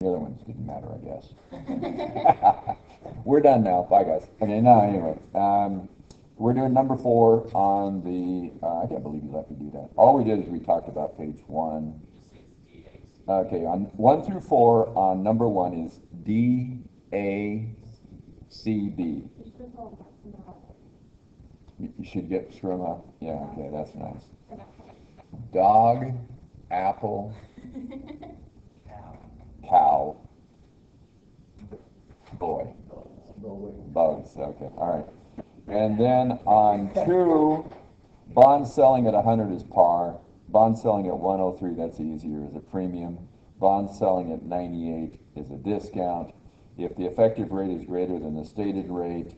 The other ones didn't matter, I guess. We're done now. Bye, guys. Okay, no, anyway. We're doing number 4 on the, I can't believe you let me do that. All we did is we talked about page 1. Okay, on 1 through 4, on number 1 is D, A, C, B. You should get Shrima. Yeah, okay, that's nice. Dog, apple, cow, boy. Bugs, okay, all right. And then on 2, bond selling at 100 is par. Bond selling at 103, that's easier, is a premium. Bond selling at 98 is a discount. If the effective rate is greater than the stated rate,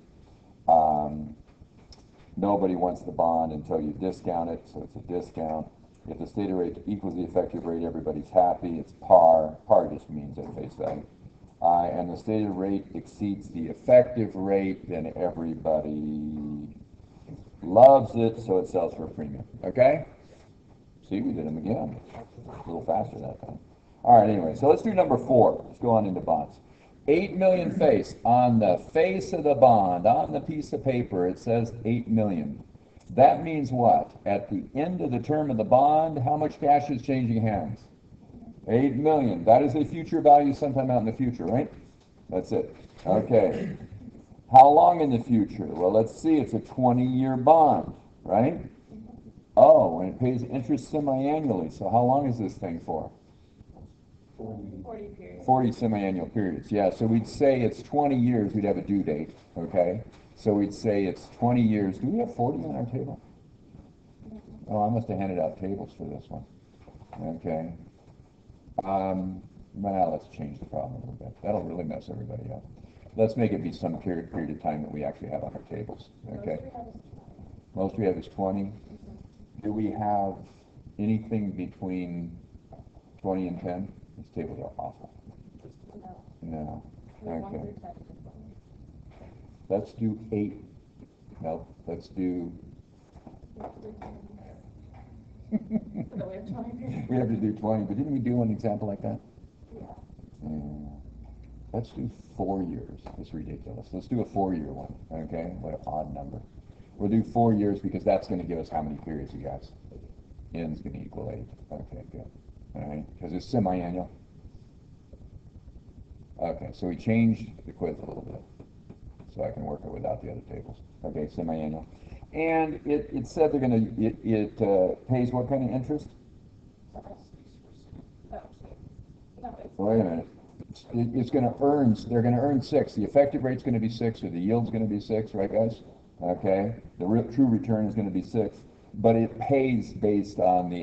nobody wants the bond until you discount it, so it's a discount. If the stated rate equals the effective rate, everybody's happy, it's par. Par just means at face value. And the stated rate exceeds the effective rate, then everybody loves it, so it sells for a premium. Okay? See, we did them again. A little faster that time. All right, anyway, so let's do number 4. Let's go on into bonds. 8 million face. On the face of the bond, on the piece of paper, it says 8 million. That means what? At the end of the term of the bond, how much cash is changing hands? 8 million. That is a future value sometime out in the future, right? That's it. Okay. How long in the future? Well, let's see. It's a 20-year bond, right? Oh, and it pays interest semi-annually. So how long is this thing for? 40 periods. 40 semi-annual periods. Yeah, so we'd say it's 20 years. We'd have a due date, okay? So we'd say it's 20 years. Do we have 40 on our table? Oh, I must have handed out tables for this one. Okay. Well, let's change the problem a little bit. That'll really mess everybody up. Let's make it be some period of time that we actually have on our tables. Okay. Most we have is 20. Do we have anything between 20 and 10? These tables are awful. No. Okay. Let's do 8. No, let's do. We have to do 20, but didn't we do an example like that? Yeah. Let's do 4 years. It's ridiculous. Let's do a 4-year one, okay? What an odd number. We'll do 4 years because that's going to give us how many periods, you guys? N's going to equal 8. Okay, good. All right, because it's semi-annual. Okay, so we changed the quiz a little bit so I can work it without the other tables. Okay, semi-annual. And it said they're going to, it pays what kind of interest? Wait a minute. It's going to earn, they're going to earn 6. The effective rate's going to be 6, or the yield's going to be 6, right, guys? Okay. The true return is going to be 6, but it pays based on the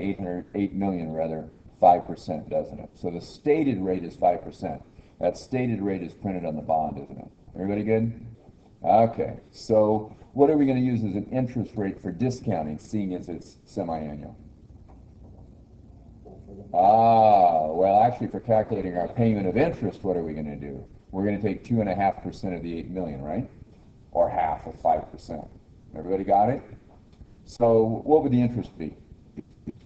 8 million, rather, 5%, doesn't it? So the stated rate is 5%. That stated rate is printed on the bond, isn't it? Everybody good? Okay. So what are we going to use as an interest rate for discounting, seeing as it's semi-annual? Well, actually, for calculating our payment of interest, what are we going to do? We're going to take 2.5% of the 8 million, right? Or half of 5%. Everybody got it? So what would the interest be?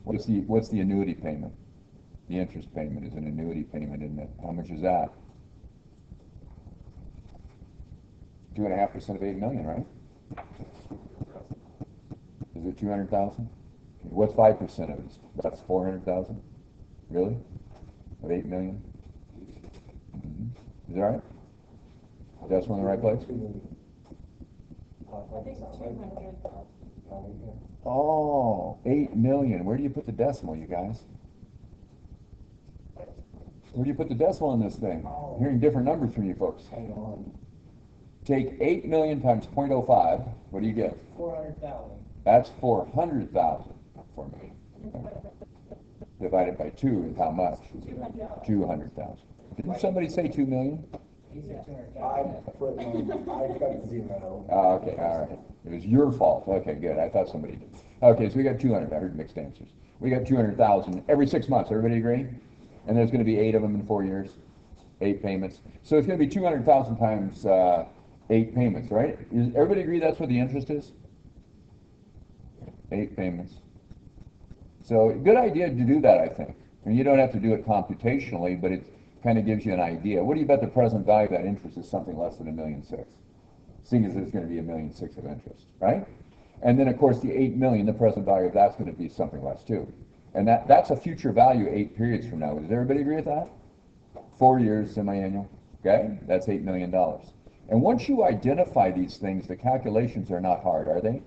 What's the annuity payment? The interest payment is an annuity payment, isn't it? How much is that? 2.5% of 8 million, right? Is it 200,000? What's 5% of it? That's 400,000. Really? Of 8 million? Is that right? That's one in the right place? I think 200. Oh, 8 million. Where do you put the decimal, you guys? Where do you put the decimal in this thing? I'm hearing different numbers from you folks. Hang on. Take 8 million times 0.05. What do you get? 400,000. That's 400,000 for me. Divided by 2 is how much? 200,000. Didn't somebody say 2 million? He said 200,000. I got 0. Oh, okay, all right. It was your fault. Okay, good. I thought somebody did. Okay, so we got 200. I heard mixed answers. We got 200,000 every 6 months. Everybody agree? And there's going to be 8 of them in 4 years. 8 payments. So it's going to be 200,000 times 8 payments, right? Does everybody agree that's what the interest is? 8 payments. So good idea to do that, I think. And you don't have to do it computationally, but kind of gives you an idea. What do you bet the present value of that interest is something less than $1.6 million, seeing as there's going to be $1.6 million of interest, right? And then, of course, the $8 million, the present value of that's going to be something less too. And that's a future value 8 periods from now. Does everybody agree with that? 4 years, semi-annual, okay? That's $8 million. And once you identify these things, the calculations are not hard, are they?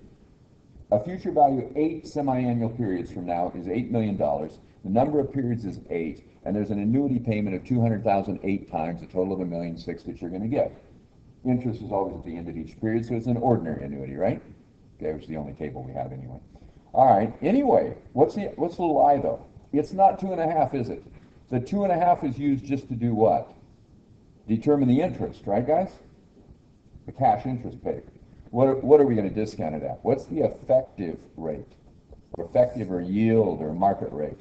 A future value 8 semi-annual periods from now is $8 million. The number of periods is 8, and there's an annuity payment of $200,000 8 times, a total of $1.6 million that you're going to get. Interest is always at the end of each period, so it's an ordinary annuity, right? Okay, which is the only table we have anyway. All right, anyway, what's the little I though? It's not 2.5, is it? The 2.5 is used just to do what? Determine the interest, right guys? The cash interest paid. What are we going to discount it at? What's the effective rate? Effective or yield or market rate?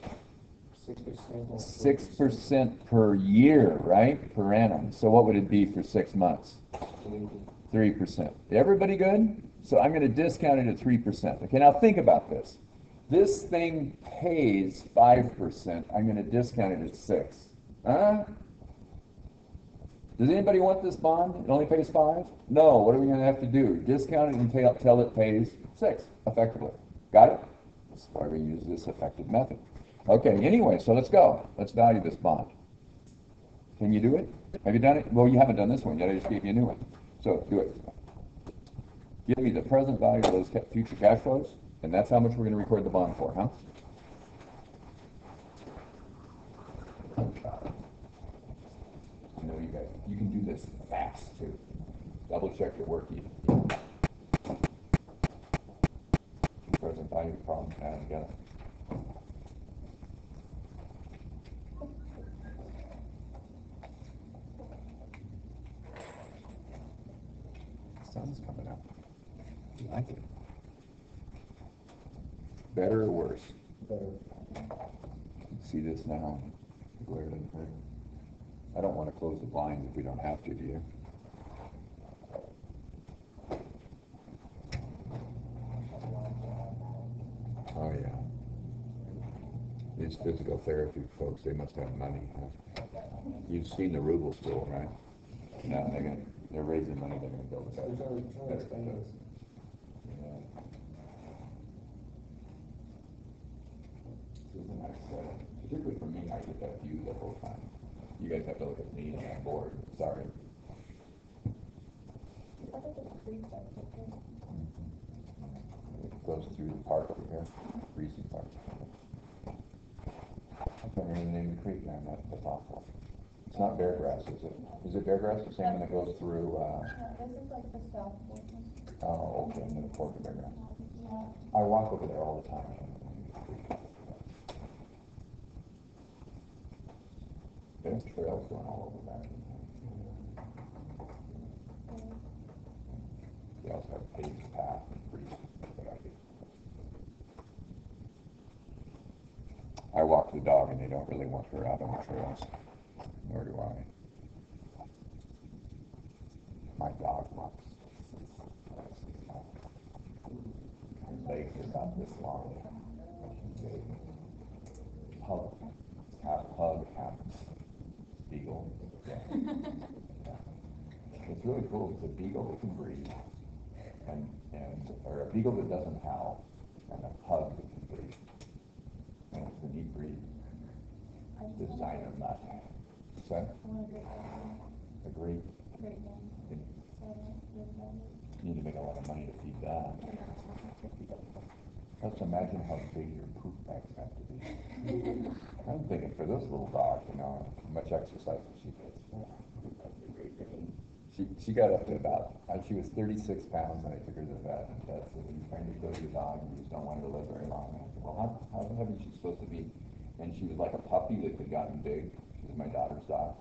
6% per year, right? Per annum. So what would it be for 6 months? 3%. Everybody good? So I'm going to discount it at 3%. Okay, now think about this. This thing pays 5%. I'm going to discount it at 6. Huh? Does anybody want this bond? It only pays 5? No. What are we going to have to do? Discount it until it pays 6, effectively. Got it? That's why we use this effective method. Okay, anyway, so let's go. Let's value this bond. Can you do it? Have you done it? Well, you haven't done this one yet. I just gave you a new one. So do it. Give me the present value of those future cash flows, and that's how much we're going to record the bond for, huh? I know you guys, you can do this fast, too. Double check your work even. Present value problem, and you got it. Sun's coming up. You like it? Better or worse? Better. See this now? Glare doesn't hurt. I don't want to close the blinds if we don't have to, do you? Oh yeah. It's physical therapy, folks. They must have money. Huh? You've seen the Ruble school, right? No, they're raising money. They're going to build it up. Yeah. It's a nice setup. Particularly for me, I get that view the whole time. You guys have to look at me on that board. Sorry. It goes through the park over here, Reese Park. I can't remember the name of the creek now. That's awful. It's not bear grass, is it? Is it bear grass? The same one that goes through. This is like the south portion. Oh, okay. And then the Port of Bear Grass. I walk over there all the time. There's trails going all over back in there. They also have a paved path and trees. I walk the dog and they don't really want her out on the trails. Nor do I. My dog walks. Her legs are about this long. Hug. Half hug, half beagle. Yeah. It's really cool. It's a beagle that can breathe, or a beagle that doesn't howl, and a pug that can breathe. And it's a neat breed. Designer nut. So, agree. You need to make a lot of money to feed that. Let's imagine how big your poop bags have to be. I'm thinking for this little dog, how much exercise she gets. She got up to about, she was 36 pounds when I took her to the vet, and Ted said, "You're trying to kill your dog, and you just don't want her to live very long." I said, "Well, how heavy is she supposed to be?" And she was like a puppy that had gotten big. She was my daughter's dog.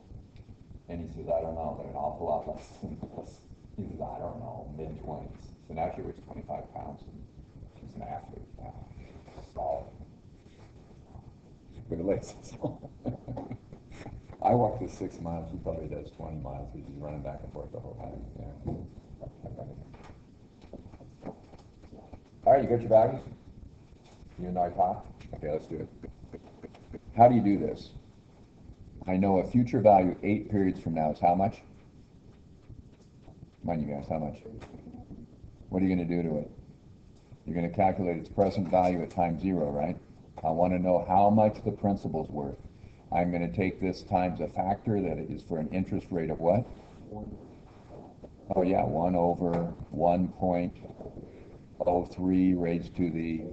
And he says, "I don't know, but an awful lot less than this." He says, "I don't know, mid-20s. So now she weighs 25 pounds, and she's an athlete now. Solid. With the legs. I walk this 6 miles, she probably does 20 miles, because she's running back and forth the whole time. Yeah. All right, you got your values? You and I talk? Okay, let's do it. How do you do this? I know a future value 8 periods from now is how much? Mind you guys, how much? What are you going to do to it? You're going to calculate its present value at time 0, right? I want to know how much the principal's worth. I'm going to take this times a factor that is for an interest rate of what? Oh yeah, 1 over 1.03 raised to the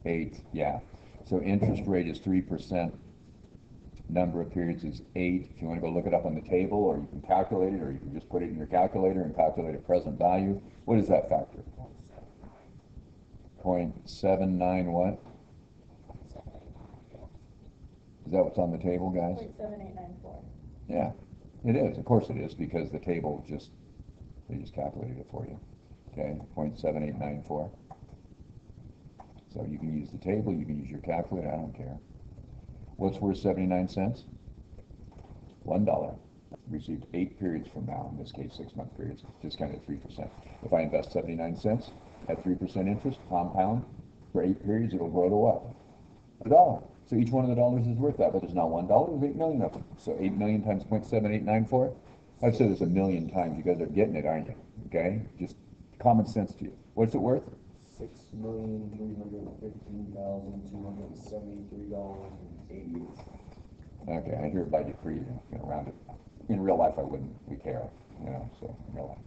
8th, yeah. So interest rate is 3%. Number of periods is 8. If you want to go look it up on the table, or you can calculate it, or you can just put it in your calculator and calculate a present value. What is that factor? 0.79 what? Is that what's on the table, guys? 0.7894. Yeah, it is. Of course it is, because the table they just calculated it for you. Okay, 0.7894. So you can use the table, you can use your calculator, I don't care. What's worth 79 cents? $1. Received 8 periods from now, in this case 6-month periods, discounted at 3%. If I invest 79 cents at 3% interest, compound, for 8 periods, it'll grow to what? $1. So each one of the dollars is worth that, but there's not $1, there's 8 million of them. So 8 million times 0.7894? I've said this a million times, you guys are getting it, aren't you? Okay, just common sense to you. What's it worth? $6,315,273.88. Okay, I hear it by decree, you know, round it. In real life, I wouldn't, we care, you know, so in real life.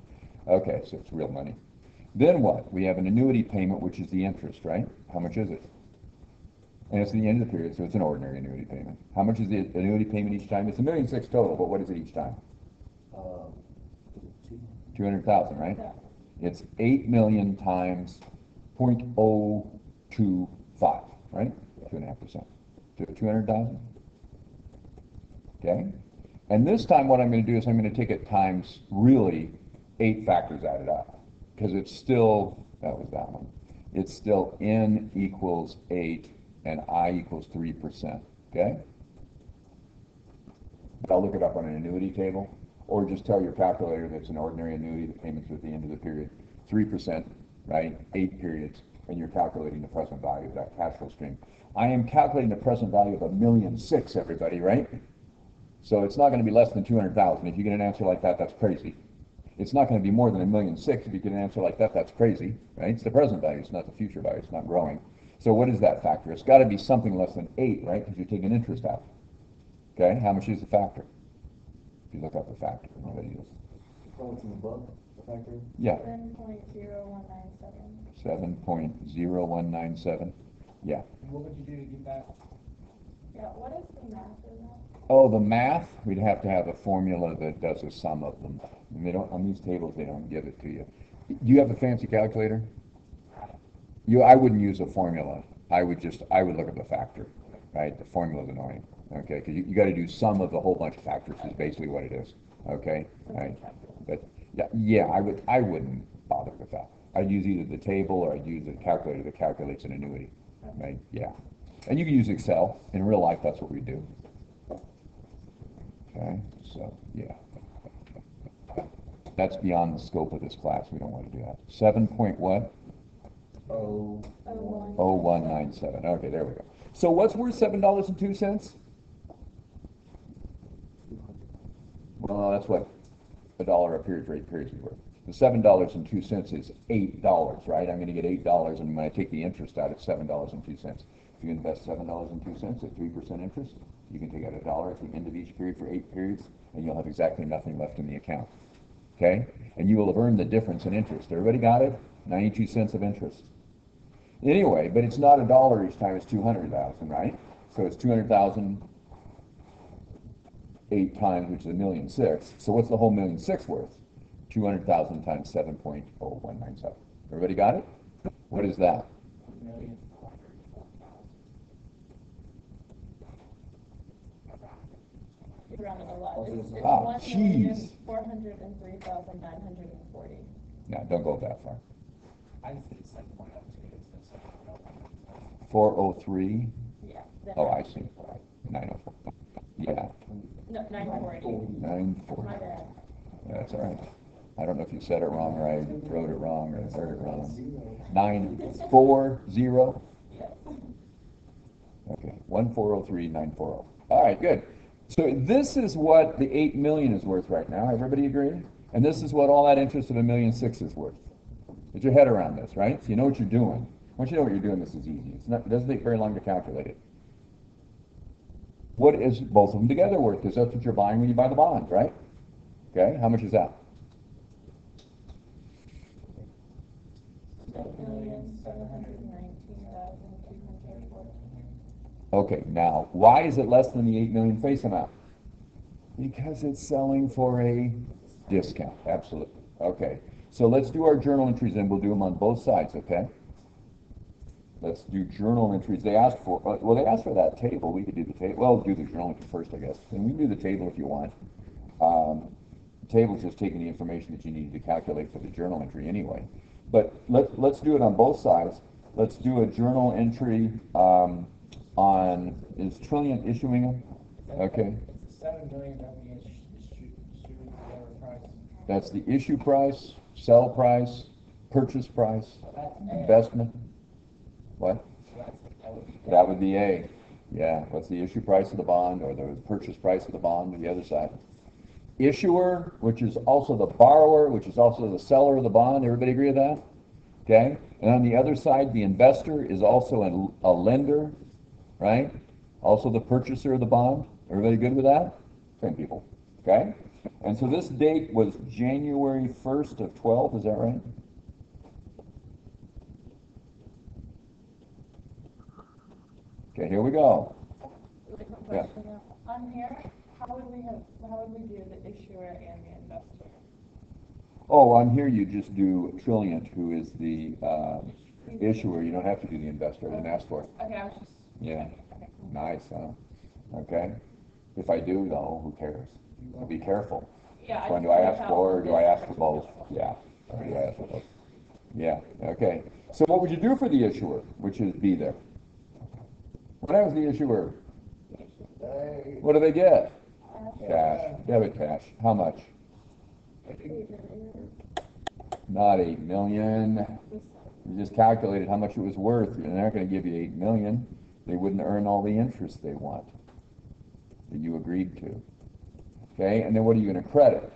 Okay, so it's real money. Then what? We have an annuity payment, which is the interest, right? How much is it? And it's the end of the period, so it's an ordinary annuity payment. How much is the annuity payment each time? It's $1.6 million total, but what is it each time? 200,000, right? Yeah. It's 8 million times 0.025, right? 2.5%. 200,000. Okay? And this time what I'm going to do is I'm going to take it times really 8 factors added up. Because it's still, that was that one. It's still n equals 8 and I equals 3%. Okay? But I'll look it up on an annuity table. Or just tell your calculator that's an ordinary annuity, the payments at the end of the period. 3%, right? 8 periods. And you're calculating the present value of that cash flow stream. I am calculating the present value of $1.6 million, everybody, right? So it's not going to be less than 200,000. If you get an answer like that, that's crazy. It's not going to be more than $1.6 million. If you get an answer like that, that's crazy, right? It's the present value. It's not the future value. It's not growing. So what is that factor? It's got to be something less than 8, right? Because you're taking interest out. Okay? How much is the factor? If you look up the factor, anybody use? What's in the book, the factor? Yeah. 7.0197. 7.0197. Yeah. What would you do to get that? Yeah, what is the math of that? Oh, the math, we'd have to have a formula that does a sum of them. And they don't, on these tables, they don't give it to you. Do you have a fancy calculator? I wouldn't use a formula. I would look at the factor, right? The formula's annoying, okay? Because you got to do sum of a whole bunch of factors is basically what it is, okay? Right? But yeah, I wouldn't bother with that. I'd use either the table or I'd use a calculator that calculates an annuity, right? Yeah. And you can use Excel. In real life, that's what we do. Okay, so yeah. That's beyond the scope of this class. We don't want to do that. 7 point what? 0197. Okay, there we go. So what's worth $7.02? Well, that's what $1 a period for 8 periods is worth. The $7.02 is $8, right? I'm going to get $8, and when I take the interest out, it's $7.02. If you invest $7.02 at 3% interest, you can take out $1 at the end of each period for 8 periods, and you'll have exactly nothing left in the account. Okay? And you will have earned the difference in interest. Everybody got it? 92 cents of interest. Anyway, but it's not $1 each time, it's 200,000, right? So it's 200,000 8 times, which is $1.6 million. So what's the whole $1.6 million worth? 200,000 times 7.0197. Everybody got it? What is that? Million. You rounded a lot. It's Ah, jeez. 1,403,940. No, don't go that far. I think it's like 403. Yeah. Oh, I see. 904. Yeah. No, 940. 940. My bad. That's all right. I don't know if you said it wrong or I wrote it wrong or heard it wrong. 940. Yes. Okay. 1403940. All right, good. So this is what the 8 million is worth right now. Everybody agree? And this is what all that interest of 1,000,006 is worth. Get your head around this, right? So you know what you're doing. Once you know what you're doing, this is easy. It doesn't take very long to calculate it. What is both of them together worth? Because that's what you're buying when you buy the bond, right? Okay, how much is that? 8,719,214. Okay, now, why is it less than the 8 million face amount? Because it's selling for a discount, absolutely. Okay, so let's do our journal entries and we'll do them on both sides, okay? Let's do journal entries. They asked for, well, they asked for that table. We could do the table. Well, do the journal entry first, I guess. And we can do the table if you want. The table's just taking the information that you need to calculate for the journal entry anyway. But let's do it on both sides. Let's do a journal entry on, is Trilliant issuing them? Okay. It's 7 million that we issue whatever price. That's the issue price, sell price, purchase price, investment. What? That would be A. Yeah, what's the issue price of the bond or the purchase price of the bond on the other side? Issuer, which is also the borrower, which is also the seller of the bond. Everybody agree with that? Okay? And on the other side, the investor is also a lender, right? Also the purchaser of the bond. Everybody good with that? Same people. Okay? And so this date was January 1st of 12, is that right? Okay, here we go. Yeah. On here, how would we do the issuer and the investor? Oh, on here you just do Trilliant, who is the issuer. You don't have to do the investor. I didn't ask for it. Okay, I was just. Yeah. Okay. Nice, huh? Okay. If I do, though, who cares? So be careful. Yeah. Which one do I ask for, or do I ask for both? Yeah. Or do I ask for both? Yeah. Okay. So what would you do for the issuer, which is B there? What happens to the issuer? What do they get? Cash. Debit cash. How much? Not 8 million. You just calculated how much it was worth. They're not going to give you 8 million. They wouldn't earn all the interest they want that you agreed to. Okay, and then what are you going to credit?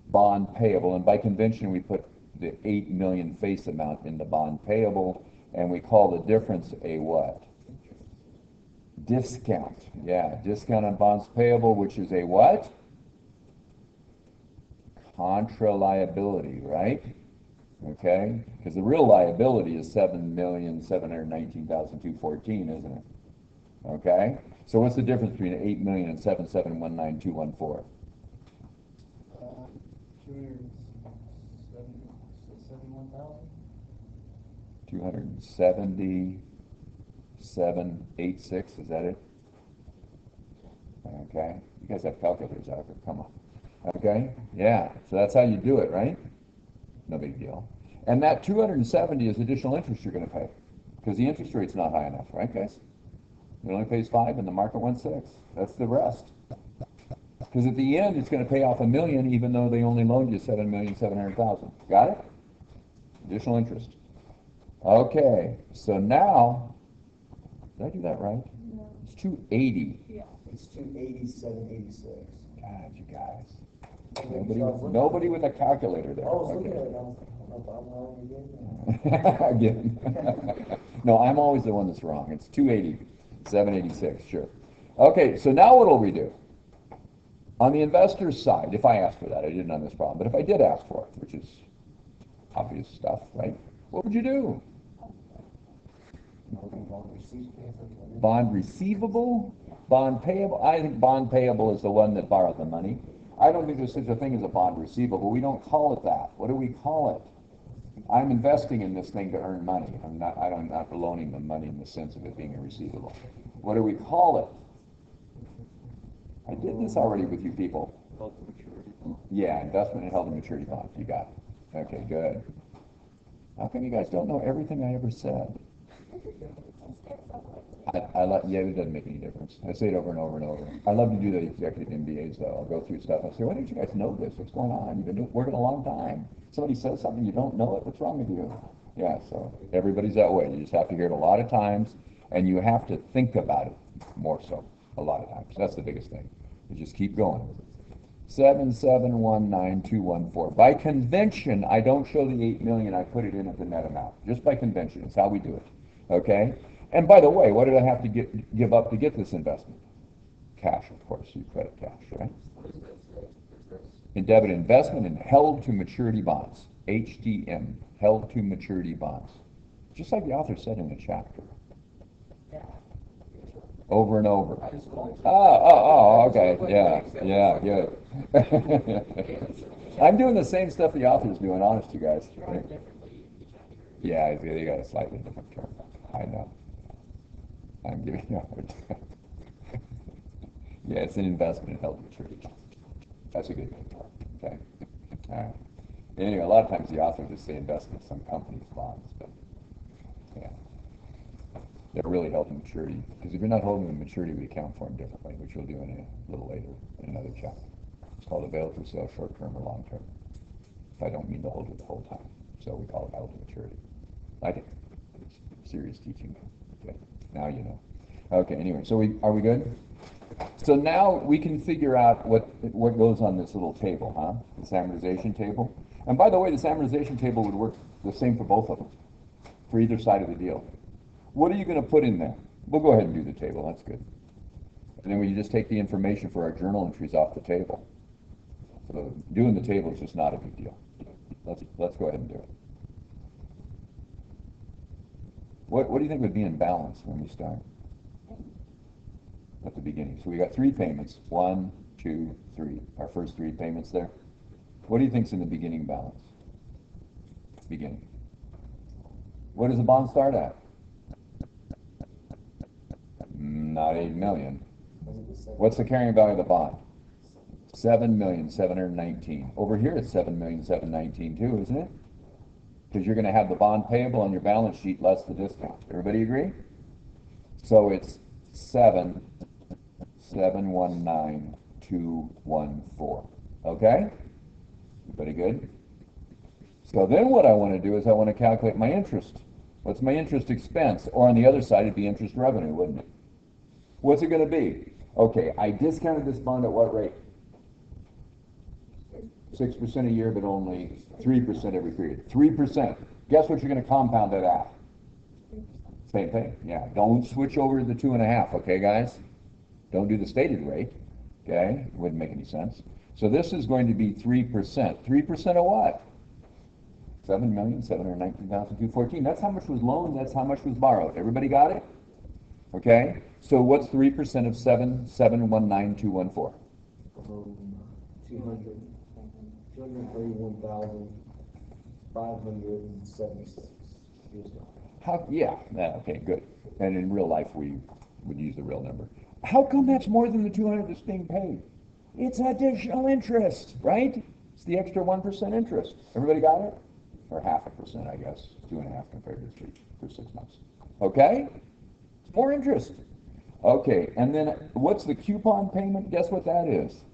Bond payable, and by convention we put the 8 million face amount in the bond payable, and we call the difference a what? Discount. Yeah, discount on bonds payable, which is a what? Contra liability, right? Okay, because the real liability is 7,719,214, isn't it? Okay, so what's the difference between 8 million and 7,719,214? 277,86, is that it? Okay, you guys have calculators out there, come on. Okay, yeah, so that's how you do it, right? No big deal. And that 270 is additional interest you're going to pay, because the interest rate's not high enough, right, guys? It only pays 5 and the market went 6. That's the rest. Because at the end, it's going to pay off $1 million, even though they only loaned you 7,700,000. Got it? Additional interest. Okay, so now, did I do that right? No. It's 280. Yeah. It's 287.86. God, you guys. Nobody with a calculator there. I was looking Okay. at it, I don't know if I'm wrong again. Again. No, I'm always the one that's wrong. It's 280, 786, sure. Okay, so now what will we do? On the investor's side, if I asked for that, I didn't on this problem, but if I did ask for it, which is obvious stuff, right? What would you do? Bond receivable? Bond payable? I think bond payable is the one that borrowed the money. I don't think there's such a thing as a bond receivable. We don't call it that. What do we call it? I'm investing in this thing to earn money. I'm not loaning them money in the sense of it being a receivable. What do we call it? I did this already with you people. Yeah, investment in held to maturity bonds. You got it. Okay, good. How come you guys don't know everything I ever said? Yeah, it doesn't make any difference. I say it over and over and over. I love to do the executive MBAs though. I'll go through stuff and say, why don't you guys know this? What's going on? You've been working a long time. Somebody says something, you don't know it. What's wrong with you? Yeah, so everybody's that way. You just have to hear it a lot of times and you have to think about it more so. a lot of times. That's the biggest thing. You just keep going. 7719214. By convention, I don't show the 8 million, I put it in at the net amount. Just by convention, it's how we do it. Okay? And by the way, what did I have to give up to get this investment? Cash, of course. You credit cash, right? In debit investment and held to maturity bonds. HTM, held to maturity bonds. Just like the author said in the chapter. Over and over. Okay. Yeah, good. I'm doing the same stuff the author's doing, honest, you guys. Yeah, they got a slightly different term. I know. I'm giving you a hard time. Yeah, it's an investment in held maturity. That's a good thing. Okay. All right. Anyway, a lot of times the author just say investment in some company's bonds, but yeah. They're really held to maturity. Because if you're not holding them to maturity, we account for them differently, which we'll do in a little later in another chapter. It's called available for sale, short term or long term. If I don't mean to hold it the whole time. So we call it held to maturity. I think it's serious teaching. Okay. Now you know. Okay, anyway, so are we good? So now we can figure out what goes on this little table, huh? This amortization table. And by the way, this amortization table would work the same for both of them, for either side of the deal. What are you going to put in there? We'll go ahead and do the table. That's good. And then we just take the information for our journal entries off the table. So doing the table is just not a big deal. Let's go ahead and do it. What do you think would be in balance when we start? At the beginning. So we got 3 payments. 1, 2, 3. Our first 3 payments there. What do you think's in the beginning balance? Beginning. What does the bond start at? Not 8 million. What's the carrying value of the bond? 7,719,000. Over here it's 7,719,000 too, isn't it? Because you're going to have the bond payable on your balance sheet less the discount. Everybody agree? So it's 7,719,214. Okay? Everybody good? So then what I want to do is I want to calculate my interest. What's my interest expense? Or on the other side, it'd be interest revenue, wouldn't it? What's it going to be? Okay, I discounted this bond at what rate? 6% a year, but only 3% every period. 3%. Guess what you're going to compound it at? Same thing. Yeah. Don't switch over to the 2.5. Okay, guys? Don't do the stated rate. Okay? It wouldn't make any sense. So this is going to be 3%. 3% of what? 7,719,214. That's how much was loaned. That's how much was borrowed. Everybody got it? Okay. So what's 3% of 7,719,214? 231,576 years ago. How? Yeah. Okay. Good. And in real life, we would use the real number. How come that's more than the 200 that's being paid? It's additional interest, right? It's the extra 1% interest. Everybody got it? Or 0.5%, I guess. 2.5 compared to 3 for 6 months. Okay? It's more interest. Okay, and then what's the coupon payment? Guess what that is?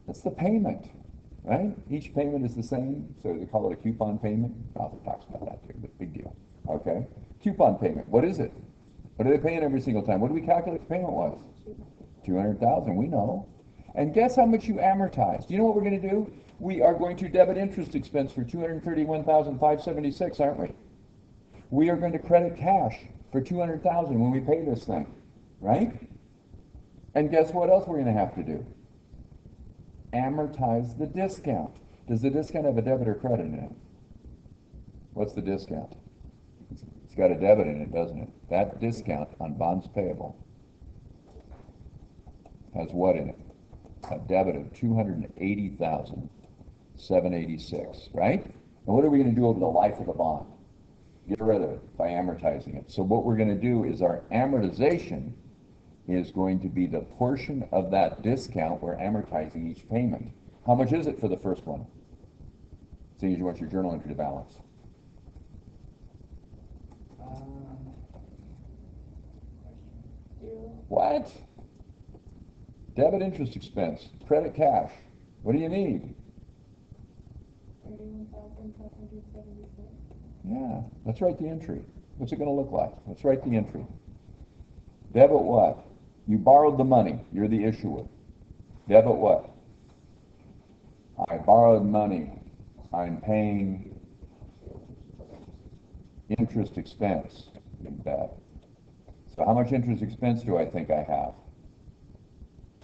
That's the payment, right? Each payment is the same, so they call it a coupon payment. Author talks about that too, but big deal. Okay? Coupon payment. What is it? What are they paying every single time? What do we calculate the payment was? 200,000. We know. And guess how much you amortize? Do you know what we're going to do? We are going to debit interest expense for 231,576, aren't we? We are going to credit cash for 200,000 when we pay this thing, right? And guess what else we're going to have to do? Amortize the discount. Does the discount have a debit or credit in it? What's the discount? It's got a debit in it, doesn't it? That discount on bonds payable has what in it? A debit of 280,786, right? And what are we going to do over the life of the bond? Get rid of it by amortizing it. So what we're going to do is our amortization is going to be the portion of that discount we're amortizing each payment. How much is it for the first one? So you want your journal entry to balance. What? Debit interest expense, credit cash. What do you need? 31,576. Yeah, let's write the entry. What's it going to look like? Let's write the entry. Debit what? You borrowed the money. You're the issuer. Debit what? I borrowed money. I'm paying interest expense. You bet. So how much interest expense do I think I have?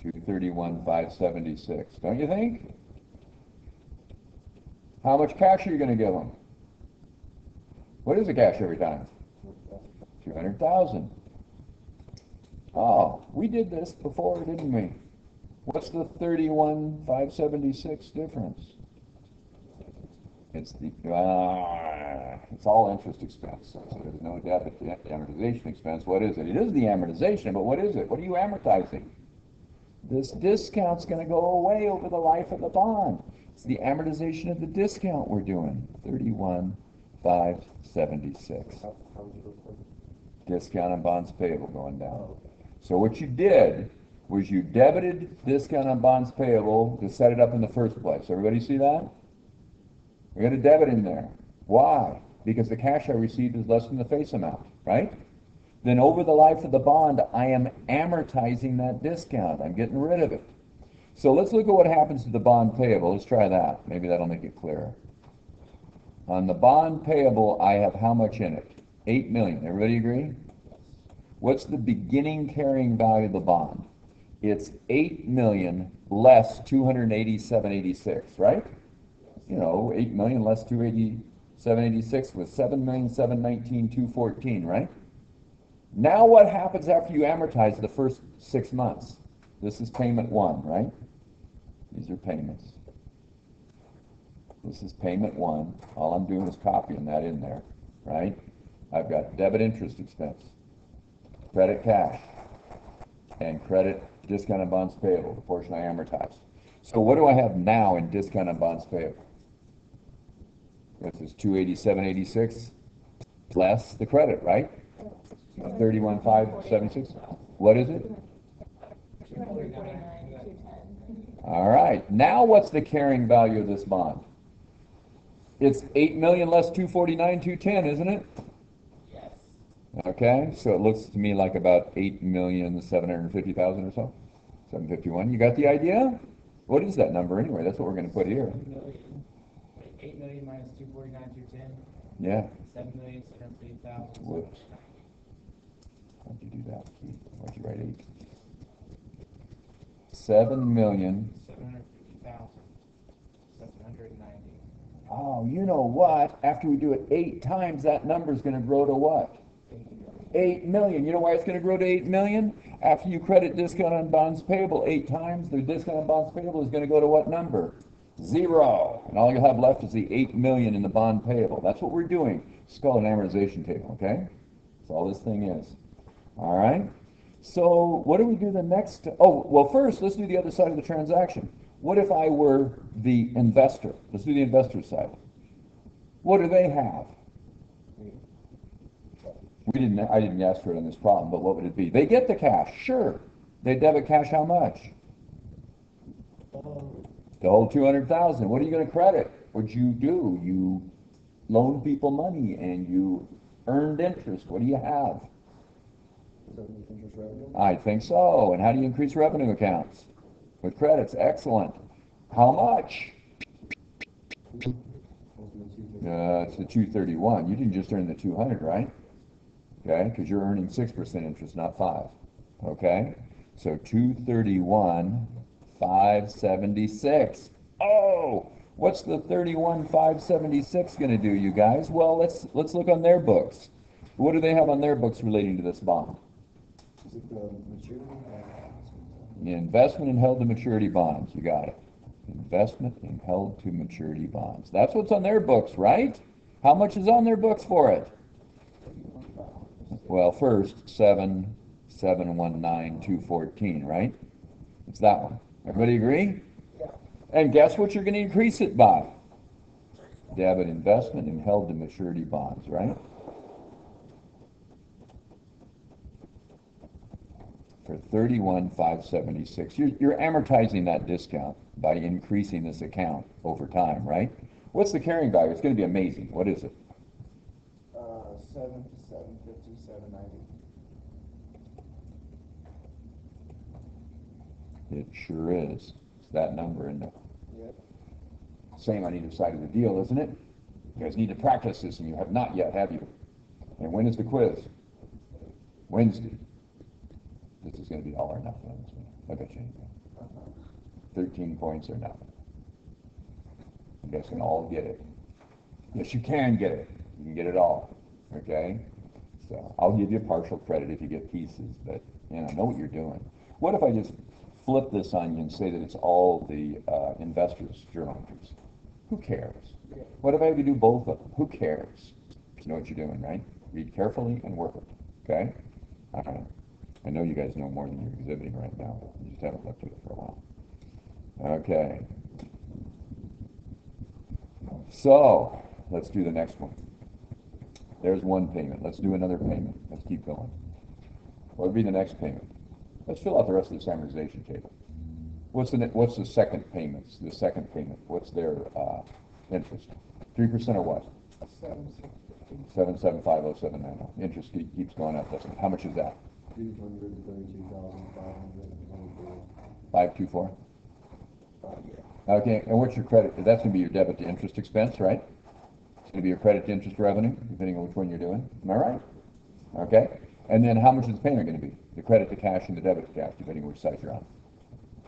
231,576. Don't you think? How much cash are you going to give them? What is the cash every time? 200,000. Oh, we did this before, didn't we? What's the 31,576 difference? It's it's all interest expense. So there's no debit amortization expense. What is it? It is the amortization, but what is it? What are you amortizing? This discount's going to go away over the life of the bond. It's the amortization of the discount we're doing. 31,576. Discount on bonds payable going down. So what you did was you debited discount on bonds payable to set it up in the first place. Everybody see that? We got a debit in there. Why? Because the cash I received is less than the face amount, right? Then over the life of the bond, I am amortizing that discount. I'm getting rid of it. So let's look at what happens to the bond payable. Let's try that. Maybe that'll make it clearer. On the bond payable, I have how much in it? 8 million. Everybody agree? What's the beginning carrying value of the bond? It's 8 million less 287.86, right? You know, 8 million less 287.86 was 7,719,214, right? Now what happens after you amortize the first 6 months? This is payment 1, right? These are payments. This is payment 1. All I'm doing is copying that in there, right? I've got debit interest expense, credit cash, and credit discount on bonds payable, the portion I amortized. So what do I have now in discount on bonds payable? This is 287.86 less the credit, right? 31,576. What is it? 249,210. All right. Now what's the carrying value of this bond? It's 8 million less 249,210, isn't it? Yes. Okay. So it looks to me like about 8,750,000 or so. 751. You got the idea? What is that number anyway? That's what we're going to put here. 8 million minus 249,210. Yeah. 7,750,000. Whoops. How'd you do that, Keith? Why'd you write 8? 7,750,790. Oh, you know what? After we do it 8 times, that number's going to grow to what? 8 million. You know why it's going to grow to 8 million? After you credit discount on bonds payable 8 times, the discount on bonds payable is going to go to what number? 0. And all you'll have left is the 8 million in the bond payable. That's what we're doing. It's called an amortization table, okay? That's all this thing is. All right? So what do we do the next? Oh, well, first, let's do the other side of the transaction. What if I were the investor? Let's do the investor side. What do they have? I didn't ask for it on this problem, but what would it be? They get the cash, sure. They debit cash how much? The whole 200,000. What are you going to credit? What'd you do? You loaned people money and you earned interest. What do you have? Interest revenue? I think so. And how do you increase revenue accounts? With credits. Excellent. How much? It's the 231. You didn't just earn the 200, right? Okay, because you're earning 6% interest, not 5. Okay, so 231,576. Oh, what's the 31,576 going to do, you guys? Well, let's look on their books. What do they have on their books relating to this bond? Is it the maturity? The investment in held to maturity bonds. You got it. Investment in held to maturity bonds. That's what's on their books, right? How much is on their books for it? Well, first, 7,719,214, right? It's that one. Everybody agree? Yeah. And guess what you're going to increase it by? Debit investment in held to maturity bonds, right? For 31,576. You're amortizing that discount by increasing this account over time, right? What's the carrying value? It's going to be amazing. What is it? 7 to 750, 790. It sure is. It's that number, isn't it? Yep. Same on either side of the deal, isn't it? You guys need to practice this, and you have not yet, have you? And when is the quiz? Wednesday. This is going to be all or nothing. I bet you. 13 points or nothing. You guys can all get it. Yes, you can get it. You can get it all. Okay? So I'll give you partial credit if you get pieces, but know what you're doing. What if I just flip this on you and say that it's all the investors' journal entries? Who cares? What if I have you do both of them? Who cares? You know what you're doing, right? Read carefully and work it. Okay? All right. I know you guys know more than you're exhibiting right now. You just haven't looked at it for a while. Okay. So, let's do the next one. There's one payment. Let's do another payment. Let's keep going. What would be the next payment? Let's fill out the rest of this amortization table. What's the second payments? The second payment. What's their interest? 3% or what? 7750790. Interest keeps going up, doesn't it? How much is that? 524. Okay, and what's your credit? That's going to be your debit to interest expense, right? It's going to be your credit to interest revenue, depending on which one you're doing. Am I right? Okay. And then how much is the payment going to be? The credit to cash and the debit to cash, depending on which side you're on.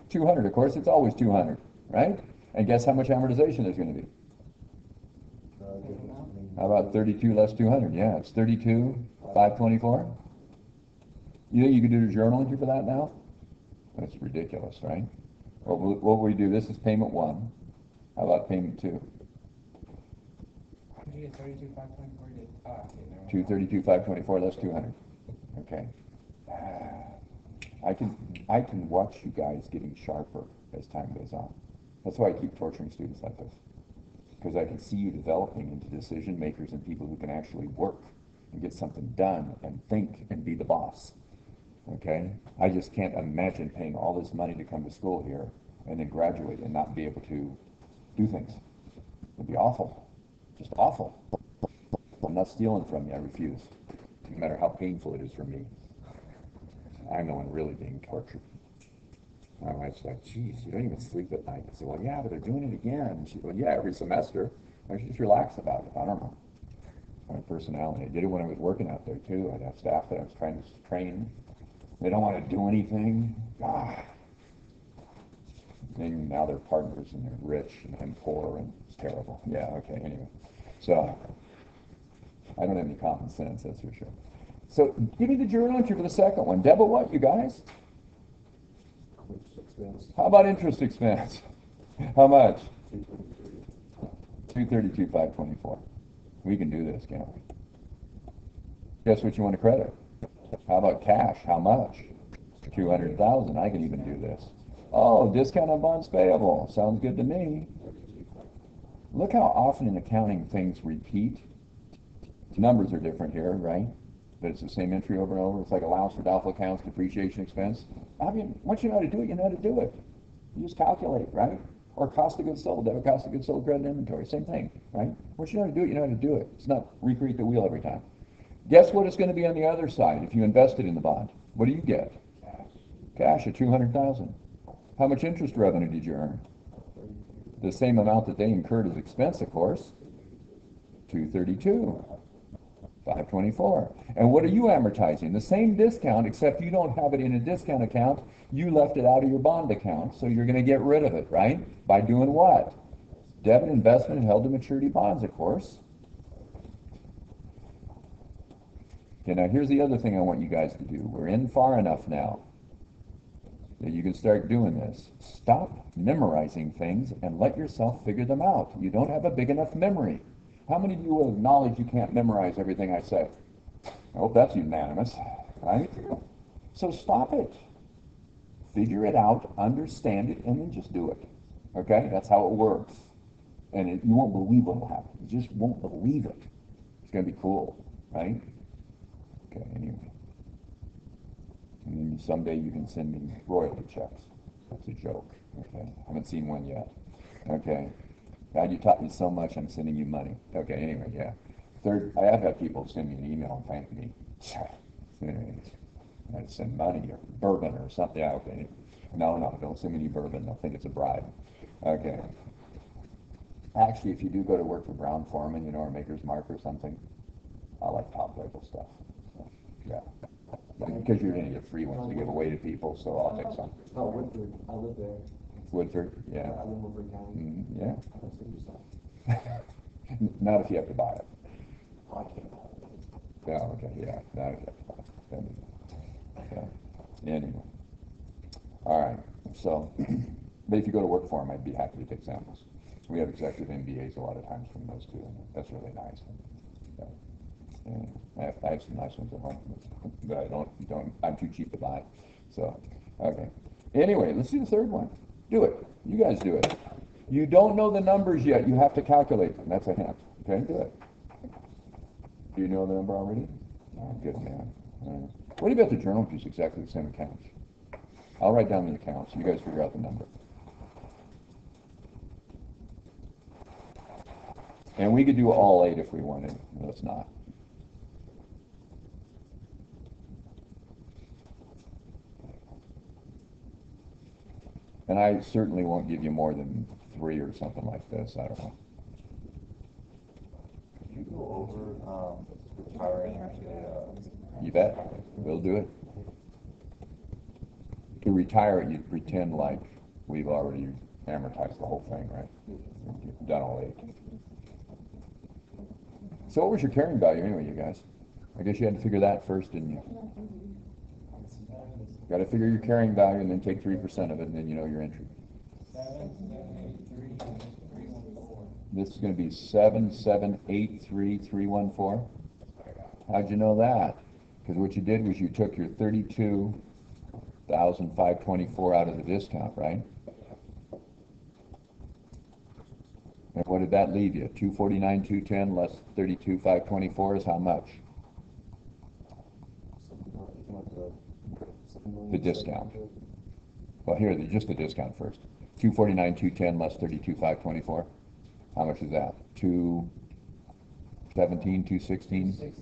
200, of course. It's always 200, right? And guess how much amortization there's going to be? How about 32 less 200? Yeah, it's 32, 524. You think you could do the journal entry for that now? That's ridiculous, right? What will we do? This is payment 1. How about payment 2? 232, 524 less 200. Okay. I can watch you guys getting sharper as time goes on. That's why I keep torturing students like this. Because I can see you developing into decision makers and people who can actually work and get something done and think and be the boss. Okay? I just can't imagine paying all this money to come to school here and then graduate and not be able to do things. It'd be awful. Just awful. I'm not stealing from you. I refuse. No matter how painful it is for me. I'm the one really being tortured. My wife's like, geez, you don't even sleep at night. I said, well, yeah, but they're doing it again. And she said, well, yeah, every semester. I should just relax about it. I don't know. My personality. I did it when I was working out there, too. I'd have staff that I was trying to train. They don't want to do anything. Ah. And now they're partners, and they're rich and poor, and it's terrible. Yeah, okay, anyway. So, I don't have any common sense, that's for sure. So, give me the journal entry for the second one. Debit what, you guys? How about interest expense? How much? 232, 524. We can do this, can't we? Guess what you want to credit? How about cash? How much? 200,000. I can even do this. Oh, discount on bonds payable. Sounds good to me. Look how often in accounting things repeat. Numbers are different here, right? But it's the same entry over and over. It's like allowance for doubtful accounts, depreciation expense. I mean, once you know how to do it, you know how to do it. You just calculate, right? Or cost of goods sold, debit cost of goods sold, credit inventory, same thing, right? Once you know how to do it, you know how to do it. It's not recreate the wheel every time. Guess what it's going to be on the other side if you invested in the bond? What do you get? Cash at 200,000. How much interest revenue did you earn? The same amount that they incurred as expense, of course. 232. 524. And what are you amortizing? The same discount, except you don't have it in a discount account. You left it out of your bond account, so you're going to get rid of it, right? By doing what? Debit investment and held to maturity bonds, of course. Okay, now here's the other thing I want you guys to do. We're in far enough now that you can start doing this. Stop memorizing things and let yourself figure them out. You don't have a big enough memory. How many of you will acknowledge you can't memorize everything I say? I hope that's unanimous, right? So stop it. Figure it out, understand it, and then just do it. Okay? That's how it works. And you won't believe what will happen. You just won't believe it. It's going to be cool, right? Okay, anyway. And then someday you can send me royalty checks. That's a joke. Okay? I haven't seen one yet. Okay? God, you taught me so much, I'm sending you money. Okay, anyway, yeah. Third, I have had people send me an email and thank me. Anyways, I send money or bourbon or something. Yeah, okay. No, don't send me any bourbon. They'll think it's a bribe. Okay. Actually, if you do go to work for Brown Forman, or Maker's Mark or something, I like top label stuff. So, yeah. Because you're going to get free ones to give away to people, so I'll take some. Oh, Woodford, I live there. Woodford, yeah. I live in Woodford County. Yeah. That's interesting. Not if you have to buy it. Oh, I can't. Yeah, okay, yeah. Not if you have to buy it. So, anyway. All right. So, but if you go to work for them, I'd be happy to take samples. We have executive MBAs a lot of times from those too, and that's really nice. Yeah. And I have some nice ones at home, but I'm too cheap to buy. So, okay. Anyway, let's do the third one. Do it. You guys do it. You don't know the numbers yet. You have to calculate them. That's a hint. Okay, do it. Do you know the number already? Oh, good man. What about the journal entries? Exactly the same accounts. I'll write down the accounts. You guys figure out the number. And we could do all 8 if we wanted. Let's not. And I certainly won't give you more than 3 or something like this. I don't know. Could you go over retiring the You bet. We'll do it. To retire it, you'd pretend like we've already amortized the whole thing, right? You've done all 8. So what was your carrying value anyway, you guys? I guess you had to figure that first, didn't you? Got to figure your carrying value and then take 3% of it, and then you know your entry. 7,783,314. This is going to be 7,783,314. How'd you know that? Because what you did was you took your 32,524 out of the discount, right? And what did that leave you? 249,210 less 32,524 is how much? The discount. Well, here, just the discount first. 249,210 less 32,524. How much is that? 217, 216?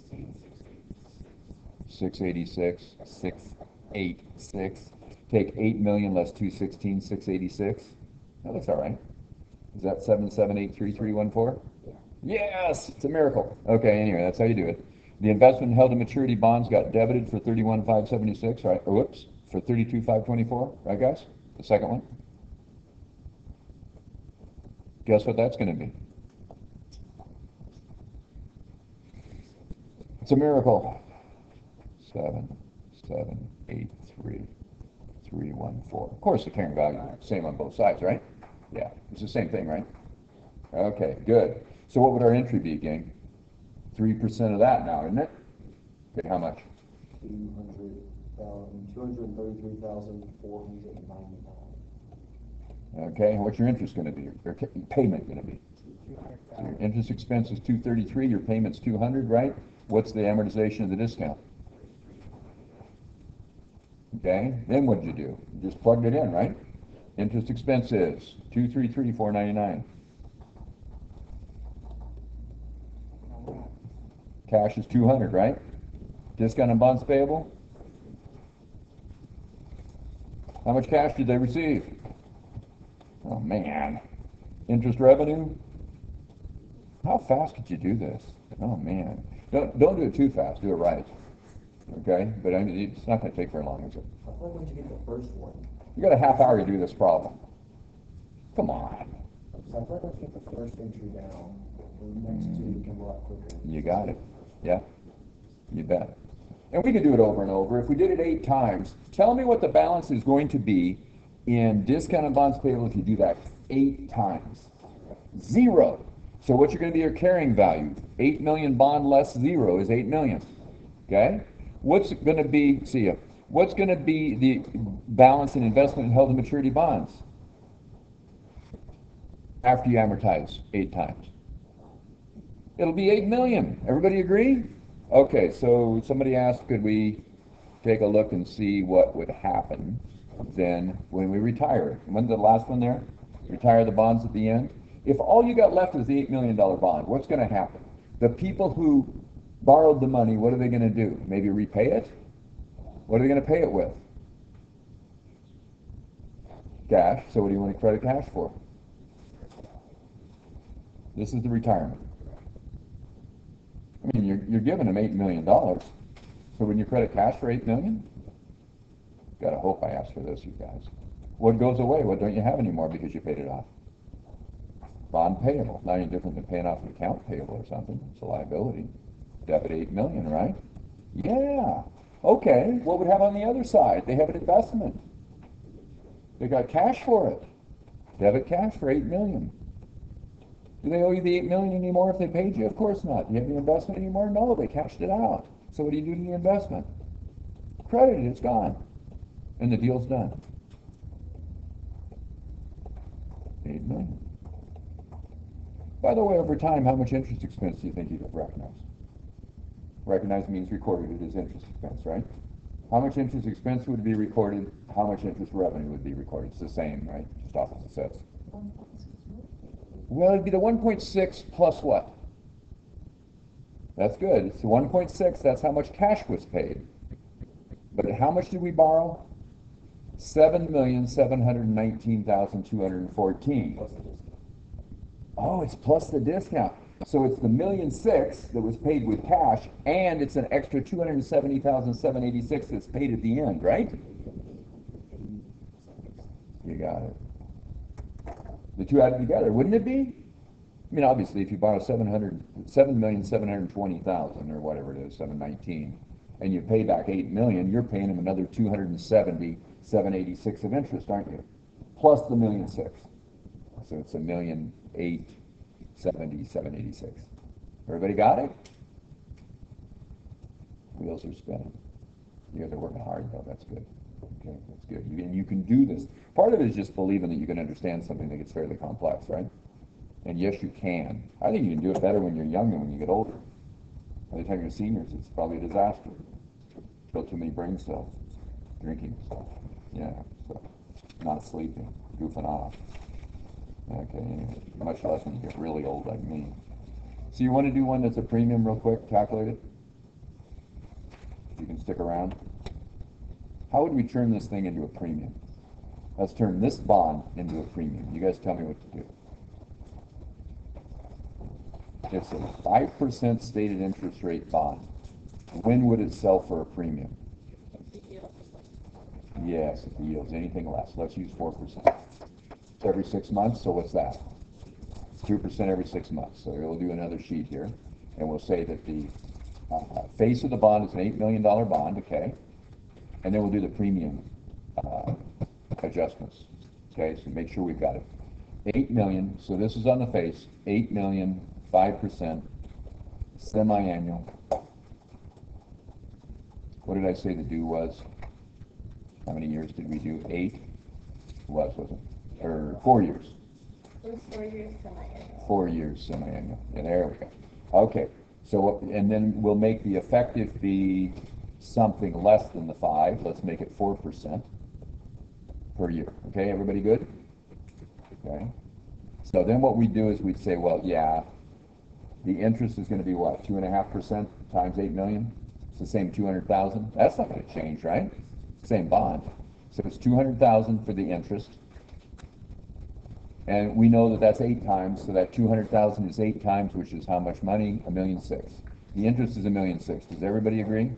686, 686. Take 8 million less 216, 686. That looks all right. Is that 7,783,314? Yes, it's a miracle. Okay, anyway, that's how you do it. The investment held to maturity bonds got debited for 31,576, right? Oh, whoops, for 32,524, right, guys? The second one. Guess what that's going to be? It's a miracle. 7,783,314. Of course, the carrying value is the same on both sides, right? Yeah, it's the same thing, right? Okay, good. So what would our entry be, gang? 3% of that now, isn't it? Okay, how much? 233,499. Okay, and what's your interest going to be? Your payment going to be? So your interest expense is 233. Your payment's 200, right? What's the amortization of the discount? Okay, then what did you do? You just plugged it in, right? Interest expense is 233,499. Cash is 200, right? Discount on bonds payable? How much cash did they receive? Oh man. Interest revenue? How fast could you do this? Oh man. Don't do it too fast. Do it right. Okay? But I mean, it's not going to take very long, is it? I thought once you get the first one. You got a half hour to do this problem. Come on. So I thought once you get the first entry down, the next two come a lot quicker. You got it. Yeah. You bet. And we could do it over and over. If we did it 8 times, tell me what the balance is going to be in discounted bonds payable if you do that 8 times. 0. So what's going to be your carrying value? 8 million bond less 0 is 8 million. Okay? What's going to be, see ya, what's going to be the balance in investment and held to maturity bonds after you amortize 8 times? It'll be 8 million. Everybody agree? Okay, so somebody asked, could we take a look and see what would happen then when we retire? When's the last one there? Retire the bonds at the end? If all you got left is the $8 million bond, what's going to happen? The people who borrowed the money, what are they going to do? Maybe repay it? What are they going to pay it with? Cash, so what do you want to credit cash for? This is the retirement. I mean, you're giving them $8 million. So when you credit cash for $8 million, gotta hope I asked for this, you guys. What goes away? What don't you have anymore because you paid it off? Bond payable. Not any different than paying off an account payable or something. It's a liability. Debit $8 million, right? Yeah. Okay. What would have on the other side? They have an investment. They got cash for it. Debit cash for $8 million. Do they owe you the $8 million anymore if they paid you? Of course not. Do you have the investment anymore? No, they cashed it out. So what do you do to the investment? Credit it. It's gone. And the deal's done. $8 million. By the way, over time, how much interest expense do you think you'd have recognized? Recognized means recorded it as interest expense, right? How much interest expense would be recorded? How much interest revenue would be recorded? It's the same, right? Just opposite sets. Well, it'd be the 1.6 plus what? That's good. It's the 1.6. That's how much cash was paid. But how much did we borrow? 7,719,214. Oh, it's plus the discount. So it's the $1.6 million that was paid with cash, and it's an extra 270,786 that's paid at the end, right? You got it. The two added together, wouldn't it be? I mean, obviously, if you borrow 7,720,000 or whatever it is, 719, and you pay back 8 million, you're paying them another 270,786 of interest, aren't you? Plus the $1.6 million. So it's $1,870,786. Everybody got it? Wheels are spinning. You guys are working hard, though. That's good. Okay, that's good. You can do this. Part of it is just believing that you can understand something that gets fairly complex, right? And yes, you can. I think you can do it better when you're young than when you get older. By the time you're seniors, it's probably a disaster. Built too many brain cells, drinking stuff. Yeah, so not sleeping, goofing off. Okay, anyway, much less when you get really old like me. So you want to do one that's a premium real quick, calculate it? You can stick around. How would we turn this thing into a premium? Let's turn this bond into a premium. You guys tell me what to do. It's a 5% stated interest rate bond. When would it sell for a premium? Yes, if the yield's anything less. Let's use 4%. It's every 6 months, so what's that? It's 2% every 6 months. So we'll do another sheet here, and we'll say that the face of the bond is an $8 million bond, okay? And then we'll do the premium adjustments, okay? So make sure we've got it. 8 million, so this is on the face, 8 million, 5%, semi-annual. What did I say the due was? How many years did we do? 8? Wasn't it? Or 4 years? It was 4 years semi-annual. 4 years semi-annual. Yeah, there we go. Okay, so, and then we'll make the effective fee something less than the 5. Let's make it 4% per year. Okay, everybody good? Okay. So then what we do is we'd say, well, yeah, the interest is going to be what, 2.5% times 8 million? It's the same 200,000. That's not going to change, right? Same bond. So it's 200,000 for the interest, and we know that that's 8 times. So that 200,000 is 8 times, which is how much money? $1.6 million. The interest is $1.6 million. Does everybody agree?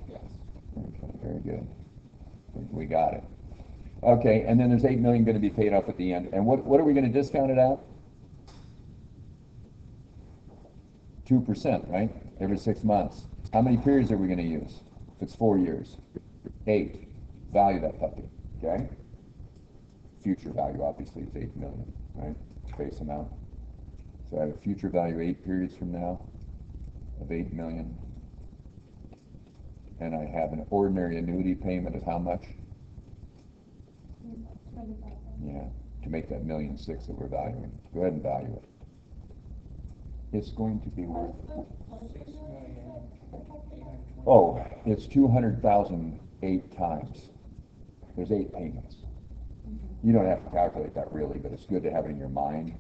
Yes. Okay, very good. We got it. Okay, and then there's $8 million going to be paid off at the end. And what are we going to discount it at? 2%, right? Every 6 months. How many periods are we going to use? If it's 4 years. 8. Value that puppy, okay? Future value, obviously, is 8 million, right? Face amount. So I have a future value 8 periods from now of 8 million. And I have an ordinary annuity payment of how much? Yeah, to make that $1.6 million that we're valuing. Go ahead and value it. It's going to be worth. Oh, it's 200,000 8 times. There's 8 payments. You don't have to calculate that really, but it's good to have it in your mind.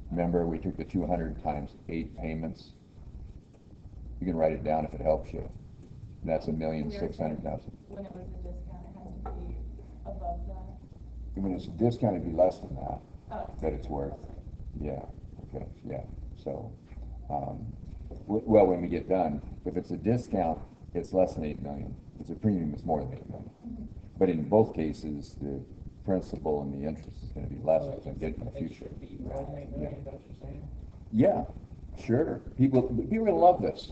Remember, we took the 200 times 8 payments. You can write it down if it helps you. That's $1,600,000. When it was a discount, it had to be above above that? When it's a discount, it'd be less than that, Oh, that it's worth. Yeah, okay, yeah, so, well, when we get done, if it's a discount, it's less than 8 million. If it's a premium, it's more than 8 million. But in both cases, the principal and the interest is gonna be less as I get in the It future. should be more than 8 million, that's what you're saying? Yeah, sure. People are gonna love this.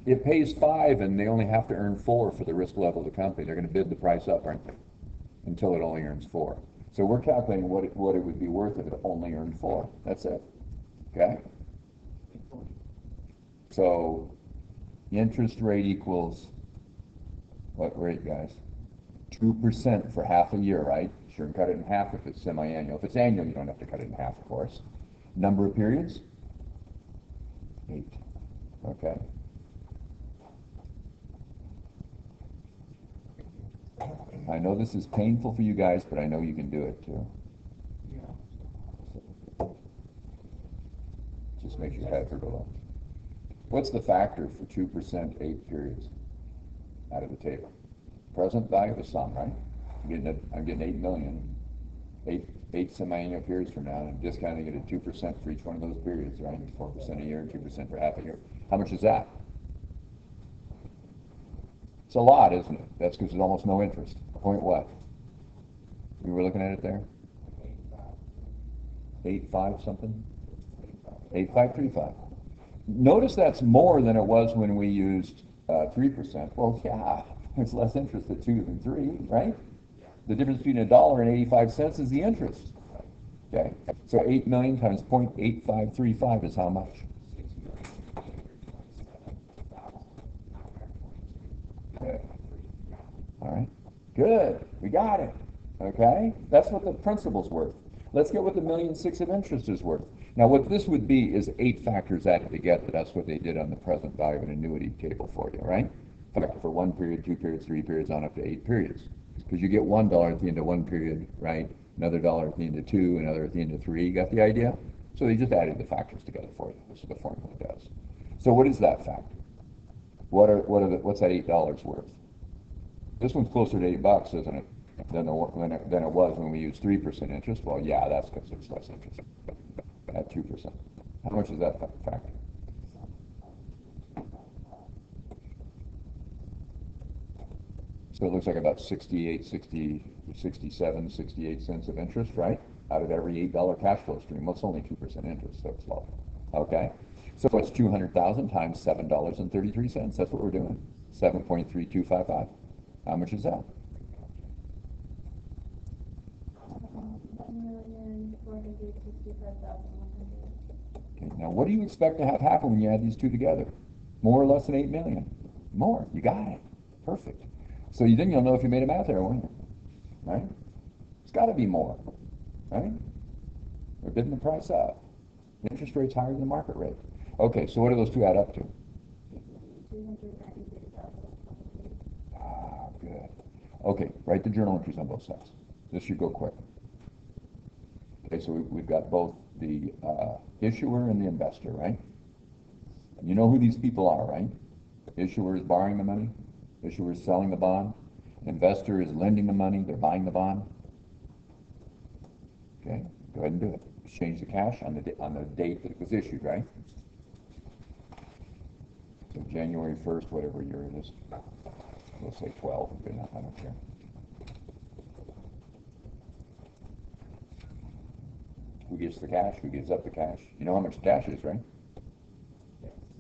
It pays 5 and they only have to earn 4 for the risk level of the company. They're gonna bid the price up, aren't they? Until it only earns 4. So we're calculating what it would be worth if it only earned 4. That's it. Okay? So interest rate equals what rate, guys? 2% for half a year, right? Sure, and cut it in half if it's semi-annual. If it's annual, you don't have to cut it in half, of course. Number of periods? 8. Okay. I know this is painful for you guys, but I know you can do it too. Yeah. Just makes your head hurt a little. What's the factor for 2%, 8 periods out of the table? Present value of the sum, right? I'm getting 8 million, eight semi-annual periods from now, and I'm discounting it at 2% for each one of those periods, right? 4% a year, 2% for half a year. How much is that? It's a lot, isn't it? That's because there's almost no interest. Point what? We were looking at it there? 8.5 something? 8.535. Notice that's more than it was when we used 3%. Well, yeah, there's less interest at 2 than 3, right? The difference between $1.85 is the interest. Okay, so 8 million times 0.8535 is how much? Okay. All right, good, we got it. Okay, that's what the principal's worth. Let's get what the 1.6 million of interest is worth. Now, what this would be is 8 factors added together. That's what they did on the present value of an annuity table for you, right? Factor for 1 period, 2 periods, 3 periods, on up to 8 periods. Because you get $1 at the end of 1 period, right? Another $1 at the end of 2, another at the end of 3. You got the idea? So they just added the factors together for you. This is what the formula does. So what is that factor? What's that $8 worth? This one's closer to $8, isn't it? Than it was when we used 3% interest. Well, yeah, that's because there's less interest at 2%. How much is that factor? So it looks like about 67, 68 cents of interest, right? Out of every $8 cash flow stream. Well, it's only 2% interest, so it's low. Okay? So it's 200,000 times $7.33. That's what we're doing. 7.3255. How much is that? 1,465,100. Okay, now, what do you expect to have happen when you add these two together? More or less than 8 million? More. You got it. Perfect. So then you'll know if you made a math error, won't you? Right? It's got to be more. Right? We're bidding the price up. The interest rate's higher than the market rate. Okay, so what do those two add up to? 296,000. Ah, good. Okay, write the journal entries on both sides. This should go quick. Okay, so we've got both the issuer and the investor, right? You know who these people are, right? Issuer is borrowing the money. Issuer is selling the bond. Investor is lending the money. They're buying the bond. Okay, go ahead and do it. Exchange the cash on the date that it was issued, right? So January 1st, whatever year it is. We'll say 12. Okay, I don't care. Who gets the cash? Who gives up the cash? You know how much cash is, right?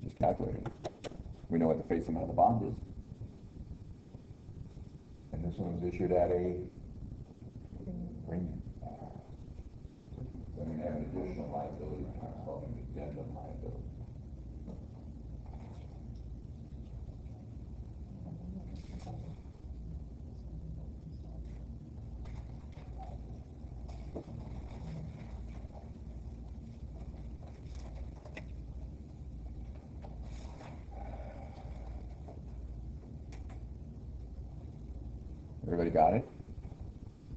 Just calculate it. We know what the face amount of the bond is. And this one was issued at a premium. So I'm going to have an additional liability, I'm calling it addendum liability. Everybody got it?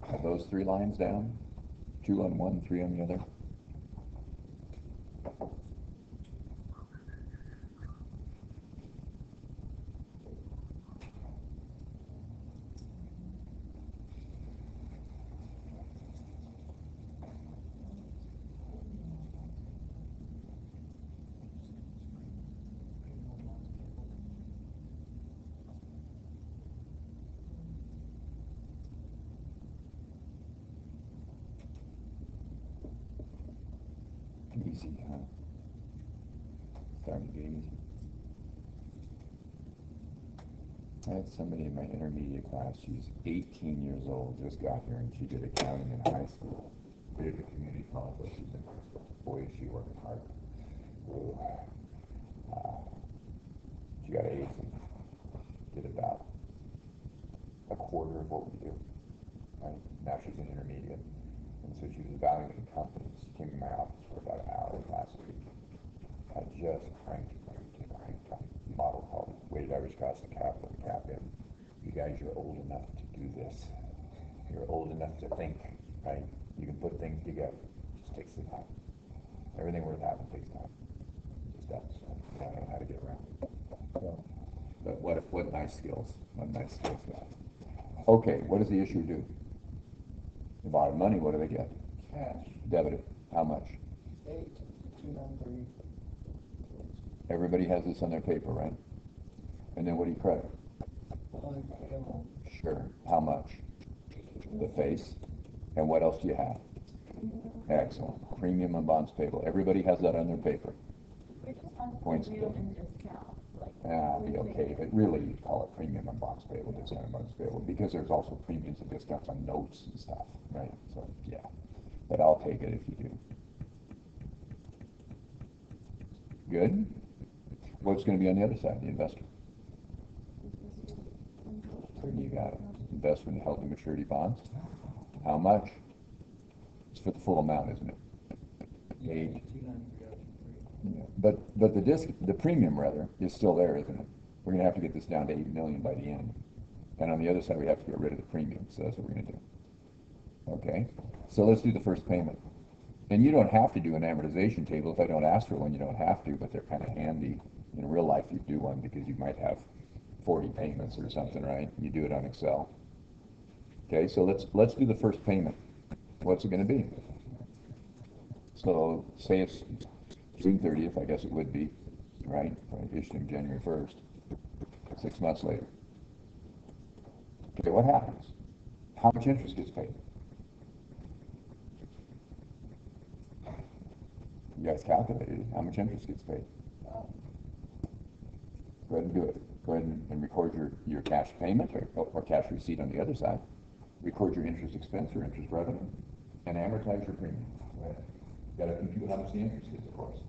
Have those 3 lines down? 2 on one, 3 on the other. easy, huh? Starting to get easy. I had somebody in my intermediate class, she's 18 years old, just got here, and she did accounting in high school. Did a community college, but she's in high school. Boy, is she working hard. Ooh. She got A's and did about a quarter of what we do. Right? Now she's an intermediate. And so she was evaluating companies. She came in my office for about an hour last week. I just cranked. Model called weighted average cost of capital, cap in. You guys, you're old enough to do this. You're old enough to think, right? You can put things together. It just takes some time. Everything worth having takes time. It just does. You gotta know how to get around it. So, but what nice skills. What nice skills that. Okay, what does the issuer do? They borrow money, what do they get? Cash, Debited. How much? 8,293. Everybody has this on their paper, right? And then what do you credit? Sure. How much? The face. And what else do you have? Excellent. Premium and bonds payable. Everybody has that on their paper. We just want Points real to- and discount, like. It'd be okay, but really you'd call it premium and bonds payable, discount and bonds payable, because there's also premiums and discounts on notes and stuff, right? So, yeah. But I'll take it if you do. Good? What's going to be on the other side, the investor? You got it. Investment in held to maturity bonds. How much? It's for the full amount, isn't it? Yeah, Eight. 293,003. Yeah. But the premium rather is still there, isn't it? We're going to have to get this down to 8 million by the end. And on the other side, we have to get rid of the premium. So that's what we're going to do. Okay. So let's do the first payment. And you don't have to do an amortization table. If I don't ask for one, you don't have to, but they're kind of handy. In real life, you do one because you might have 40 payments or something, right? You do it on Excel. Okay, so let's do the first payment. What's it going to be? So say it's June 30th, I guess it would be, right? Issuing January 1st, 6 months later. Okay, what happens? How much interest gets paid? You guys calculated it. How much interest gets paid? Go ahead and do it. Go ahead and record your cash payment or cash receipt on the other side. Record your interest expense or interest revenue and amortize your premium. Go ahead. You got to compute how much the interest is, of course.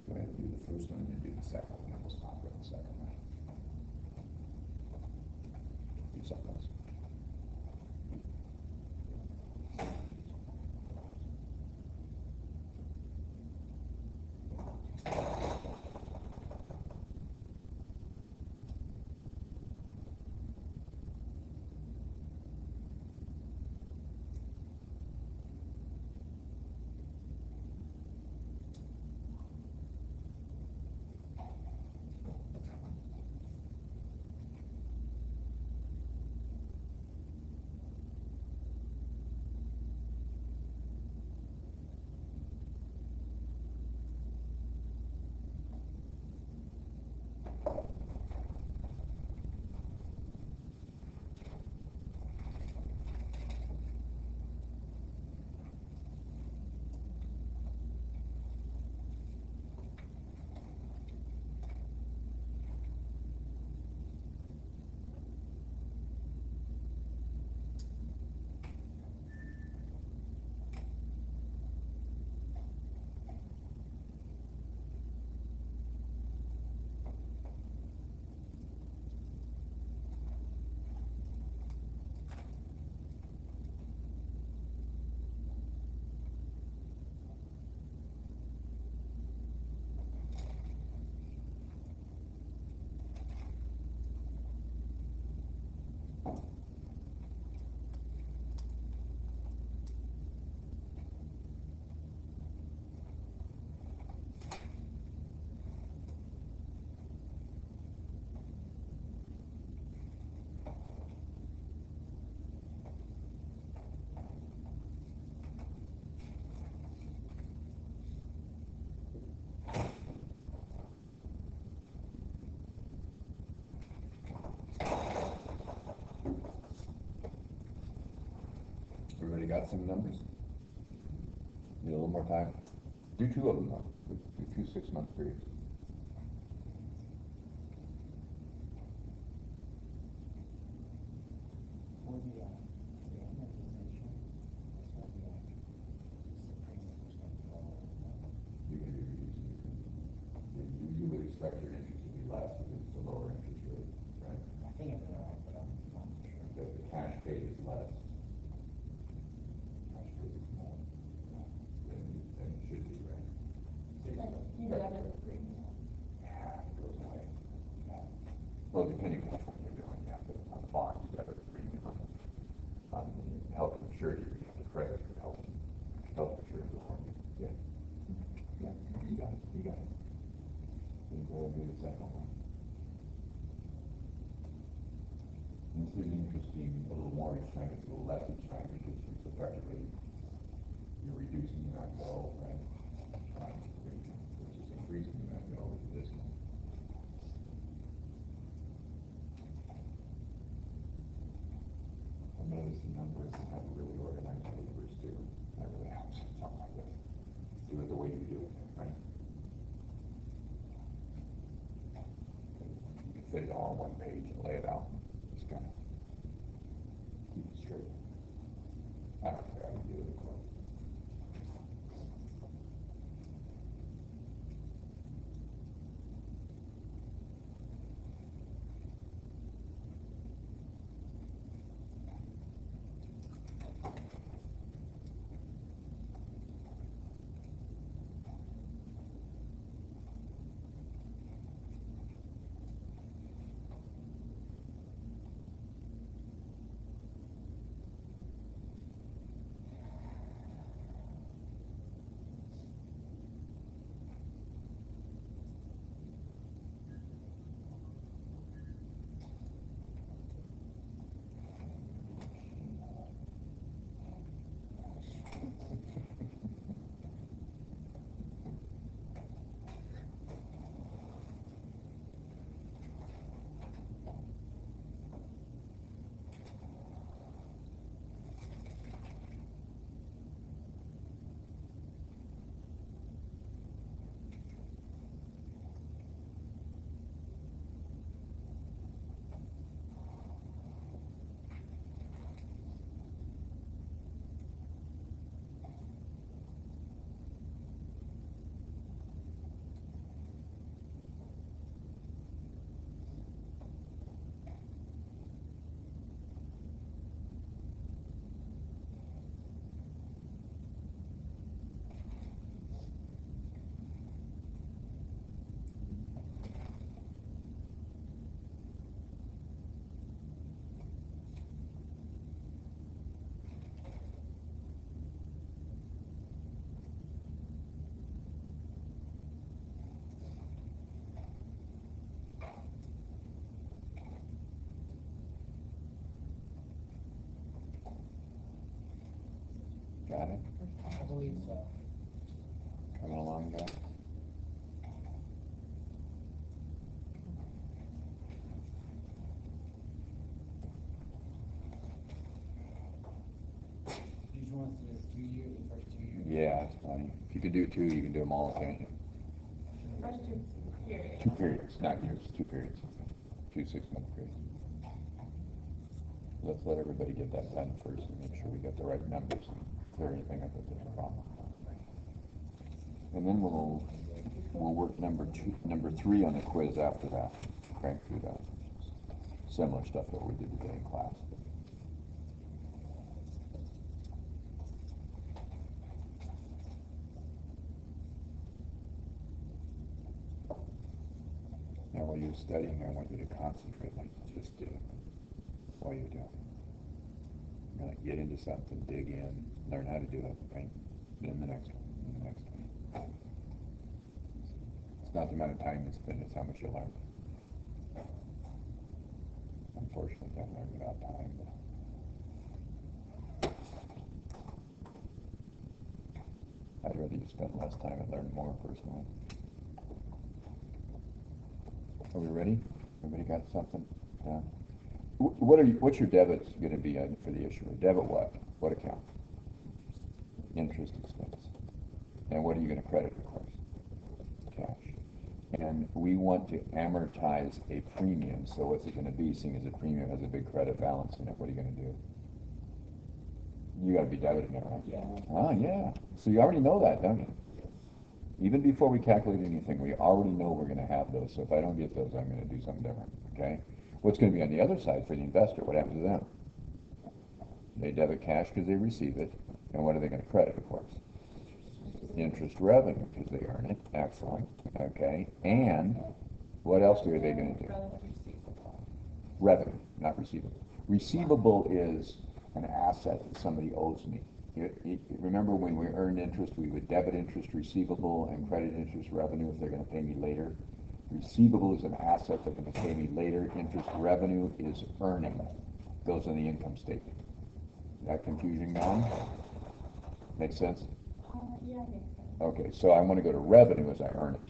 Go ahead and do the first one and then do the second one. We'll stop with the second one. Do something else. Everybody got some numbers? Need a little more time? Do two of them though, do 2 6-month periods. For the amortization, that's what the Supreme was going to go over. You're gonna be reducing your premium. You would expect your interest to be less because it's a lower interest rate, right? I think it's right, but I'm not sure. But the cash paid is less. Cash paid is more than it should be, right? You debit the premium. Yeah, it goes away. Yeah. Well, depending on which one you're doing, yeah, but on the bond, you debit the premium. On the health insurance, you have to credit your health insurance. Yeah. Yeah, you got it, you got it. Then go and do the second one. This is interesting, a little more each time, it's a little less each time, because it's effectively, you're reducing your not go, right? Which is increasing your not go with the discount. I noticed the numbers and have really organized papers too. That really helps, something like this. Do it the way you do it, right? You can fit it all on one page and lay it out. Just kind of keep it straight. I don't care how you do it, of course. Got it? I believe so. Coming along, guys? You just want us to do 3 years, the first 2 years? Yeah, it's fine. If you could do two, you can do them all, can't you? First two periods. 2 periods, not years, 2 periods. 2 6-month periods. Let's let everybody get that done first and make sure we got the right numbers and clear anything up if there's a problem. And then we'll work number 3 on the quiz after that. Crank through that. Similar stuff that we did today in class. Now while you're studying, I want you to concentrate, like just while you're doing it. You're gonna get into something, dig in, learn how to do it, right? Then the next one, and the next one. It's not the amount of time you spend, it's how much you learn. Unfortunately, don't learn without time. I'd rather you spend less time and learn more personally. Are we ready? Everybody got something? Yeah. What's your debits going to be for the issuer? Debit what? What account? want to amortize a premium. So what's it going to be, seeing as a premium has a big credit balance in it? What are you going to do? You got to be debiting it, right? Yeah. Ah, yeah. So you already know that, don't you? Even before we calculate anything, we already know we're going to have those. So if I don't get those, I'm going to do something different, okay? What's going to be on the other side for the investor? What happens to them? They debit cash because they receive it. And what are they going to credit, of course? Interest revenue because they earn it. Excellent. Okay. And what else are they going to do? Revenue, not receivable. Receivable is an asset that somebody owes me. Remember when we earned interest, we would debit interest receivable and credit interest revenue if they're going to pay me later. Receivable is an asset they're going to pay me later. Interest revenue is earning. Goes on the income statement. That confusion gone? Make sense? Yeah, I think so. Okay, so I want to go to revenue as I earn it.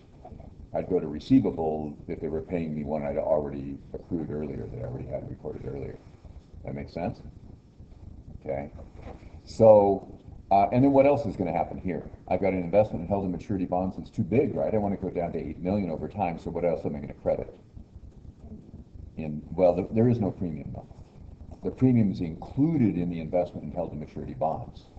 I'd go to receivable if they were paying me one I'd already accrued earlier, that I already had recorded earlier. That makes sense? Okay. So, and then what else is going to happen here? I've got an investment in held to maturity bonds. It's too big, right? I want to go down to 8 million over time. So what else am I going to credit? Well, there is no premium though. The premium is included in the investment in held to maturity bonds.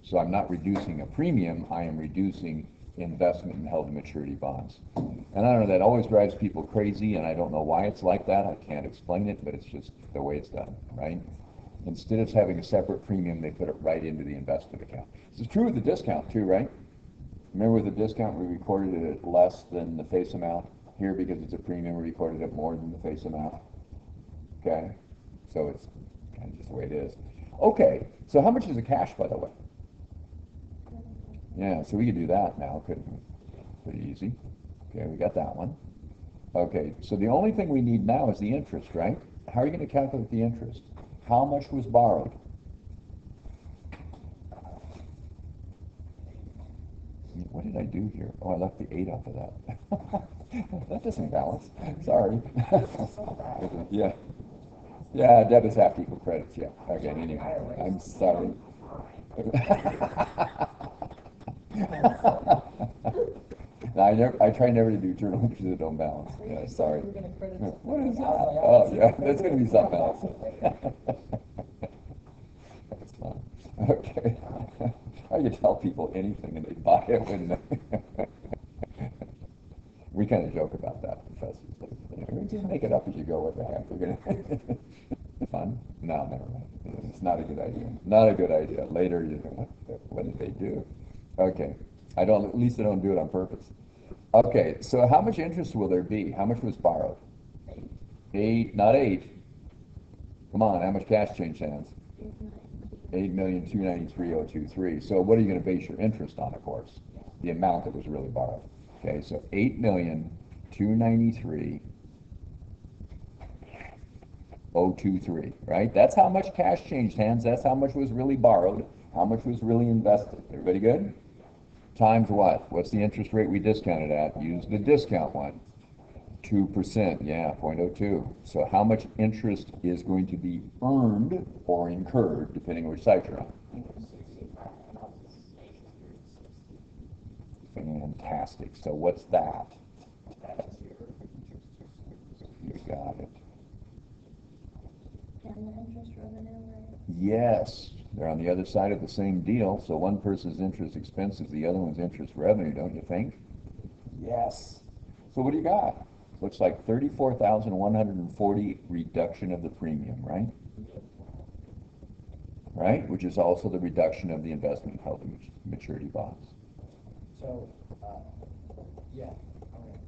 So I'm not reducing a premium, I am reducing investment in held to maturity bonds. And I don't know, that always drives people crazy, and I don't know why it's like that. I can't explain it, but it's just the way it's done, right? Instead of having a separate premium, they put it right into the investment account. This is true with the discount too, right? Remember with the discount, we recorded it less than the face amount. Here, because it's a premium, we recorded it more than the face amount. Okay? So it's kind of just the way it is. Okay, so how much is the cash, by the way? Yeah, so we could do that now, couldn't we? Pretty easy. Okay, we got that one. Okay, so the only thing we need now is the interest, right? How are you going to calculate the interest? How much was borrowed? What did I do here? Oh, I left the 8 off of that. That doesn't balance. Sorry. Yeah. Yeah, debits have to equal credits, yeah. Okay, anyway, I'm sorry. I try never to do journal entries that don't balance. Yeah, sorry. We're gonna credit. What is that? Oh, yeah, that's going to be something else. That's fun. Okay. I could tell people anything and they'd buy it, wouldn't they? We kind of joke about that, professors. Like, just make it up as you go. What the heck? We're gonna fun? No, never mind. It's not a good idea. Not a good idea. Later, you know, what did they do? Okay. I don't. At least I don't do it on purpose. Okay. So how much interest will there be? How much was borrowed? 8, not 8. Come on. How much cash changed hands? 8,293,023. So what are you going to base your interest on? Of course, the amount that was really borrowed. Okay, so 8,293,023, right? That's how much cash changed hands. That's how much was really borrowed. How much was really invested. Everybody good? Times what? What's the interest rate we discounted at? Use the discount one. 2%, yeah, 0.02. So how much interest is going to be earned or incurred, depending on which side you're on? Fantastic. So what's that? You got it. And the interest revenue, right? Yes, they're on the other side of the same deal. So one person's interest expense is the other one's interest revenue, don't you think? Yes. So what do you got? Looks like 34,140 reduction of the premium, right? Right, which is also the reduction of the investment in held to maturity bonds. So, yeah, okay.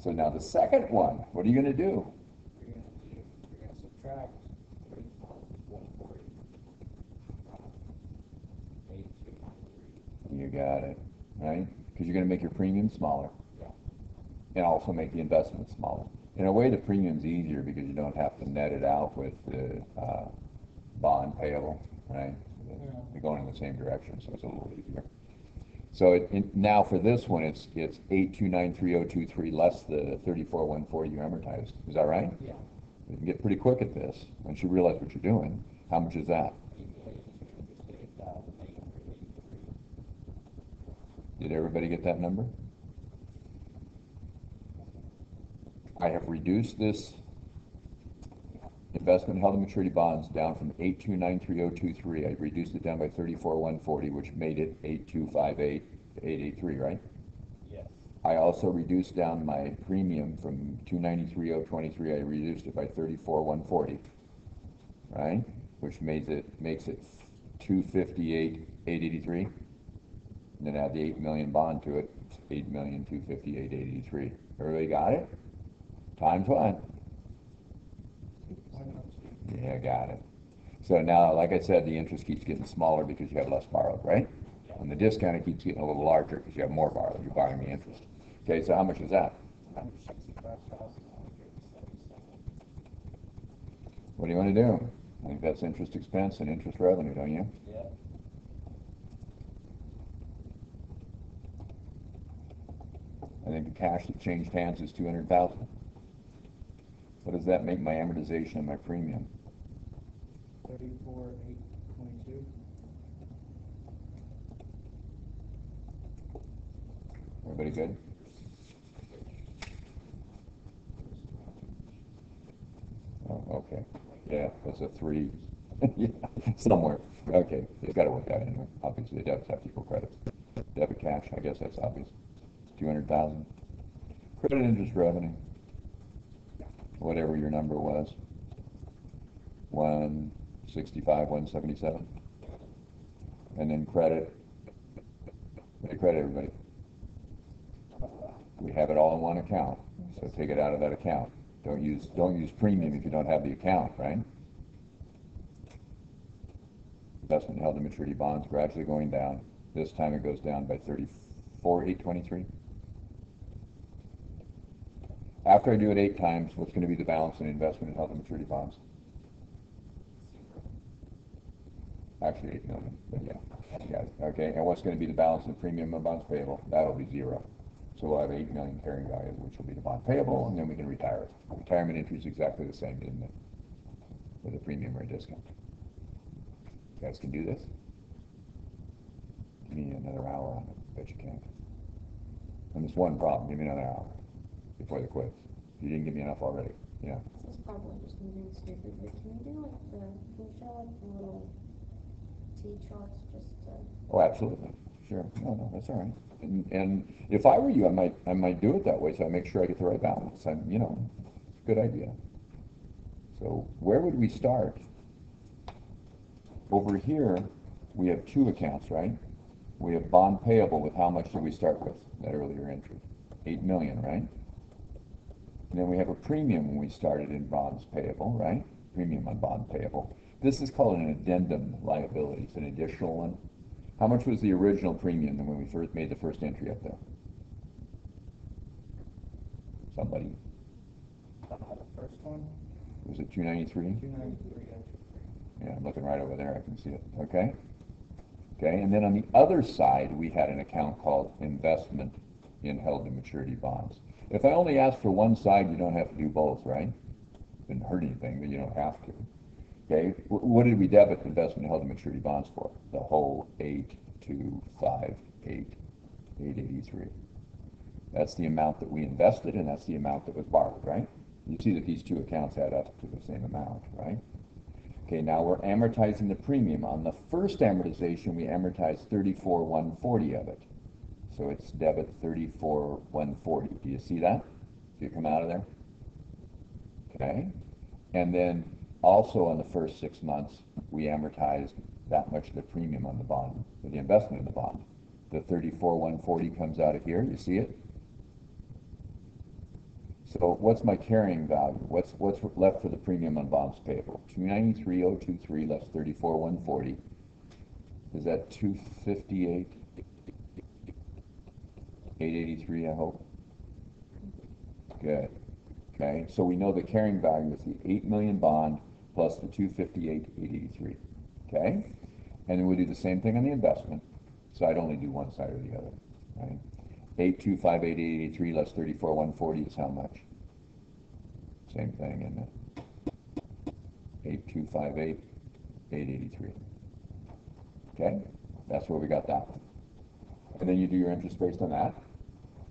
So now the second one, what are you going to do? You're gonna subtract 140. You got it, right? Because you're going to make your premium smaller. Yeah. And also make the investment smaller. In a way, the premium's easier because you don't have to net it out with the bond payable, right? They're going in the same direction, so it's a little easier. So now for this one, it's 8,293,023 less the 34,140 you amortized. Is that right? Yeah. You can get pretty quick at this once you realize what you're doing. How much is that? Did everybody get that number? I have reduced this investment held in maturity bonds down from 8293023. I reduced it down by 34,140, which made it 8258883, right? Yes. I also reduced down my premium from 293,023. I reduced it by 34,140, right? Which makes it 258,883. And then add the 8 million bond to it. It's 8,258,883. Everybody got it? Times what? Yeah, got it. So now, like I said, the interest keeps getting smaller because you have less borrowed, right? And the discount it keeps getting a little larger because you have more borrowed. You're borrowing the interest. Okay, so how much is that? What do you want to do? I think that's interest expense and interest revenue, don't you? Yeah. I think the cash that changed hands is 200,000. What does that make my amortization and my premium? 34,822. Everybody good? Oh, okay. Yeah, that's a 3. Yeah, somewhere. Okay, it's got to work out anyway. Obviously, debits have to equal credits. Debit cash, I guess that's obvious. 200,000. Credit interest revenue, whatever your number was. 165, 177. And then credit. What do you credit, everybody? We have it all in one account, so take it out of that account. Don't use premium if you don't have the account, right? Investment held in maturity bonds gradually going down. This time it goes down by 34,823. After I do it 8 times, what's going to be the balance in investment held in maturity bonds? Actually 8 million, but yeah. Okay, and what's going to be the balance in premium and bonds payable? That'll be 0. So we'll have 8 million carrying value, which will be the bond payable, and then we can retire it. Retirement interest is exactly the same, isn't it? With a premium or a discount. You guys can do this? Give me another hour on it. Bet you can. And this one problem, give me another hour before the quiz. You didn't give me enough already. Yeah. This is probably just me being stupid, but can you do like can you show like the little T-charts just to? Oh, absolutely. Sure. No, that's all right. And if I were you, I might do it that way so I make sure I get the right balance. It's a good idea. So where would we start? Over here, we have 2 accounts, right? We have bond payable with how much did we start with? That earlier entry. 8 million, right? And then we have a premium when we started in bonds payable, right? Premium on bond payable. This is called an addendum liability. It's an additional one. How much was the original premium when we first made the first entry up there? Somebody? The first one, Was it 293? 293. Yeah, I'm looking right over there. I can see it. Okay. Okay, and then on the other side, we had an account called investment in held to maturity bonds. If I only ask for one side, you don't have to do both, right? Didn't hurt anything, but you don't have to. Okay, what did we debit investment held to maturity bonds for? The whole 8,258,883. That's the amount that we invested, and that's the amount that was borrowed, right? You see that these 2 accounts add up to the same amount, right? Okay, now we're amortizing the premium. On the first amortization, we amortized 34,140 of it. So it's debit 34,140. Do you see that? Do you come out of there? Okay. And then also on the first 6 months, we amortized that much of the premium on the bond, for the investment in the bond. The 34,140 comes out of here. You see it? So what's my carrying value? What's left for the premium on bonds payable? 293,023 less 34,140. Is that 258,883? I hope. Good. Okay. So we know the carrying value is the 8 million bond plus the 258,883. Okay. And then we'll do the same thing on the investment. So I'd only do one side or the other. Right. 825,883 less 34,140 is how much? Same thing, isn't it? 825,883. Okay, that's where we got that one. And then you do your interest based on that.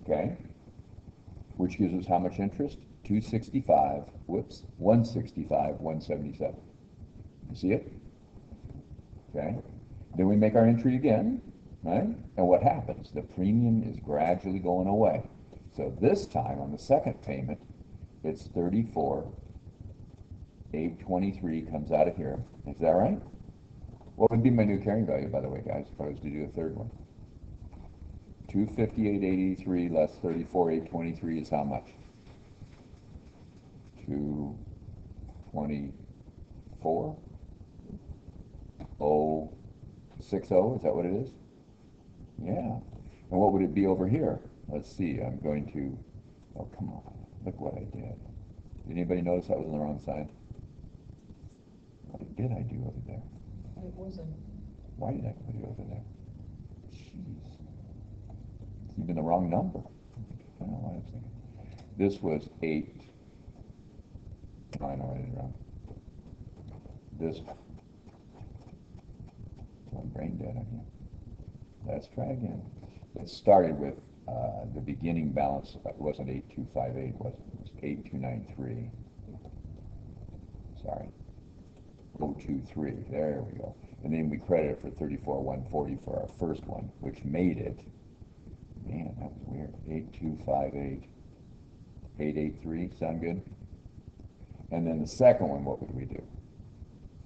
Okay, which gives us how much interest? 265, whoops, 165, 177. You see it? Okay. Then we make our entry again, right? And what happens? The premium is gradually going away. So this time on the second payment, it's 34, 823 comes out of here. Is that right? What would be my new carrying value, by the way, guys, if I was to do a third one? 258.83 less 34,823 is how much? 224? 060, is that what it is? Yeah. And what would it be over here? Let's see, I'm going to, oh, come on, look what I did. Did anybody notice I was on the wrong side? What did I do over there? It wasn't. Why did I put it over there? Jeez. It's even the wrong number. I don't know what I was thinking. This was 8. I know I did it wrong. This, I'm brain dead on here. Let's try again. It started with the beginning balance. It wasn't 8258, was it? It was 8293. Sorry. 023. There we go. And then we credited for 34,140 for our first one, which made it. Man, that was weird. 8258. 883. Sound good? And then the second one, what would we do?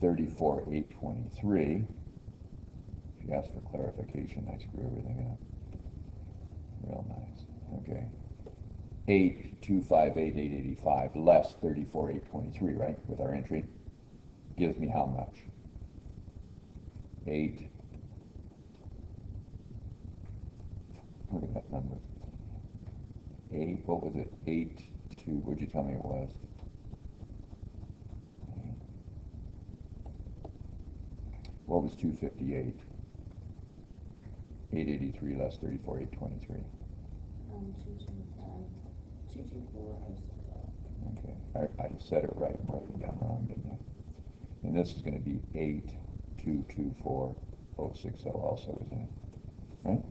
34,823. If you ask for clarification, I screw everything up. Real nice. Okay. 8,258,885 less 34,823, right? With our entry. Gives me how much? 8. Look at that number. 8, what was it? 8 to, what'd you tell me it was? What was 258? 883 less 34,823. 225, 224, Okay, I said it right, wrote it down wrong, didn't I? And this is going to be 8,224,060 also, isn't it? Right?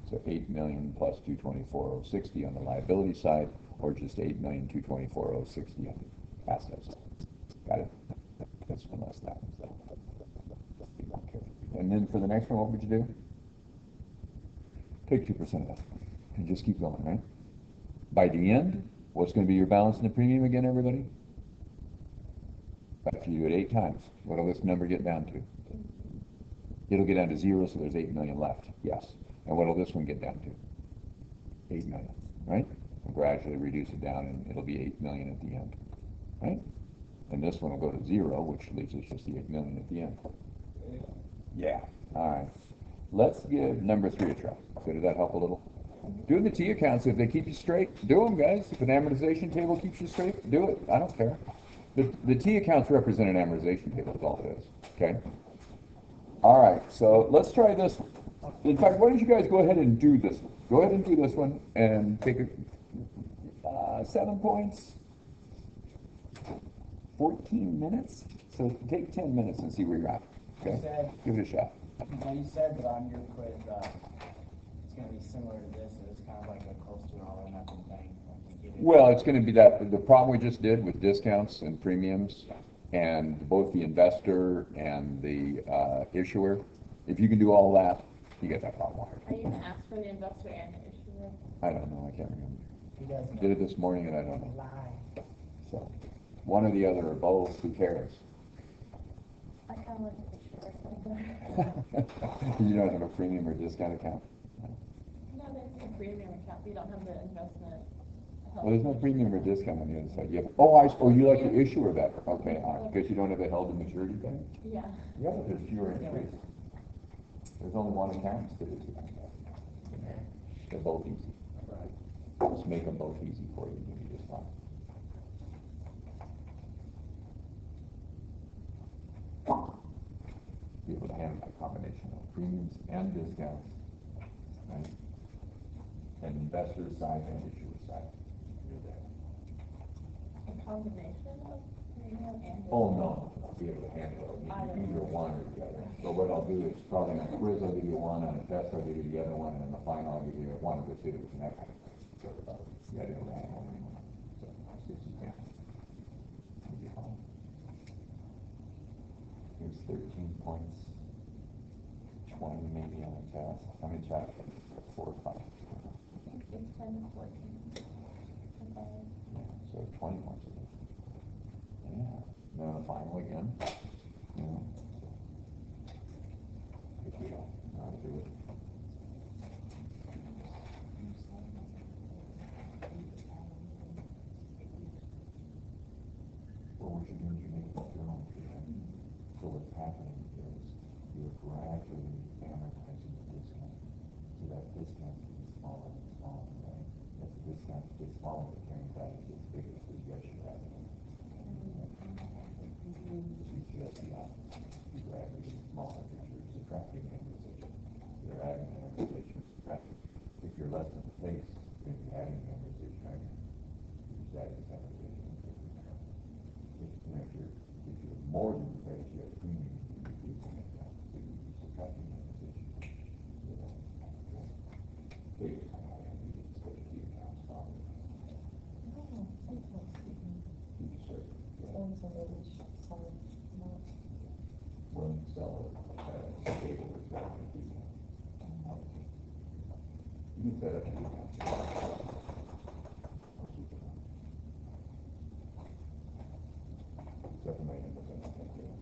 So 8 million plus 224,060 on the liability side, or just 8,224,060 on the asset side. Got it? This one less that one. And then for the next one, what would you do? Take 2% of that and just keep going, right? By the end, what's going to be your balance in the premium again, everybody? After you do it 8 times, what will this number get down to? It'll get down to 0, so there's 8 million left. Yes. And what will this one get down to? 8 million, right? We'll gradually reduce it down, and it'll be 8 million at the end, right? And this one will go to 0, which leaves us just the 8 million at the end. Yeah. All right. Let's give number 3 a try. So did that help a little? Do the T accounts. If they keep you straight, do them, guys. If an amortization table keeps you straight, do it. I don't care. The T accounts represent an amortization table, is all it is. Okay? All right. So let's try this one. In fact, why don't you guys go ahead and do this one? Go ahead and do this one and take 7 points. 14 minutes? So take 10 minutes and see where you're at. Okay? Give it a shot. Now you said that on your quiz, it's going to be similar to this. It's kind of like a close to an all or nothing thing. Well, it's going to be that the problem we just did with discounts and premiums, and both the investor and the issuer. If you can do all that, you get that problem. Are you going to ask for the investor and the issuer? I don't know. I can't remember. You guys know. Did it this morning, and I don't know. Lie. So, one or the other or both. Who cares? I kind of like the issuer. You don't have a premium or discount account. No, there's a premium account. You don't have the investment. Well, there's no premium or discount on the other side. You have, you like the issuer better. Okay, all right, because you don't have a held to maturity thing? Yeah. Yeah, but there's fewer entries. There's only one account instead of 2. They're both easy. Just make them both easy for you, and you'll be just fine. Be able to handle a combination of premiums and discounts, right? And investor side and issuer side. You're there. A combination of premium and Oh, no, I'll be able to handle it, either one or the other. So what I'll do is probably on a quiz, I'll give you one, on a test, I'll give you the other one, and on the final, I'll give you one of the 2, and that kind of stuff. You gotta be able to handle it. So, see if you can. Here's 13 points, 20 maybe on a test. How many chapters? 4 or 5. I think it's 10 to 14. Okay. Yeah, so 20 points a day. Yeah. Then the final again. Yeah. Good deal. Know how to do it. Well, what you're doing is you're making a journal for that. So what's happening is you're gradually amortizing the discount. So that discount gets smaller and smaller, right? As the discount gets smaller, the carrying value gets bigger, so yes, you're having it. It's just the opposite. You gradually get smaller because you're subtracting amortization. You're adding amortization, subtracting. If you're less than the face, then you're adding amortization, right? You're just adding this amortization. If you're more than the face, you have premium, you're reducing it down. So you're subtracting amortization. So that bigger come out and you get instead of the account smaller. You just say, yeah. When you sell a table, it's got to be. You can set up the account. Except for maintenance, I think, yeah.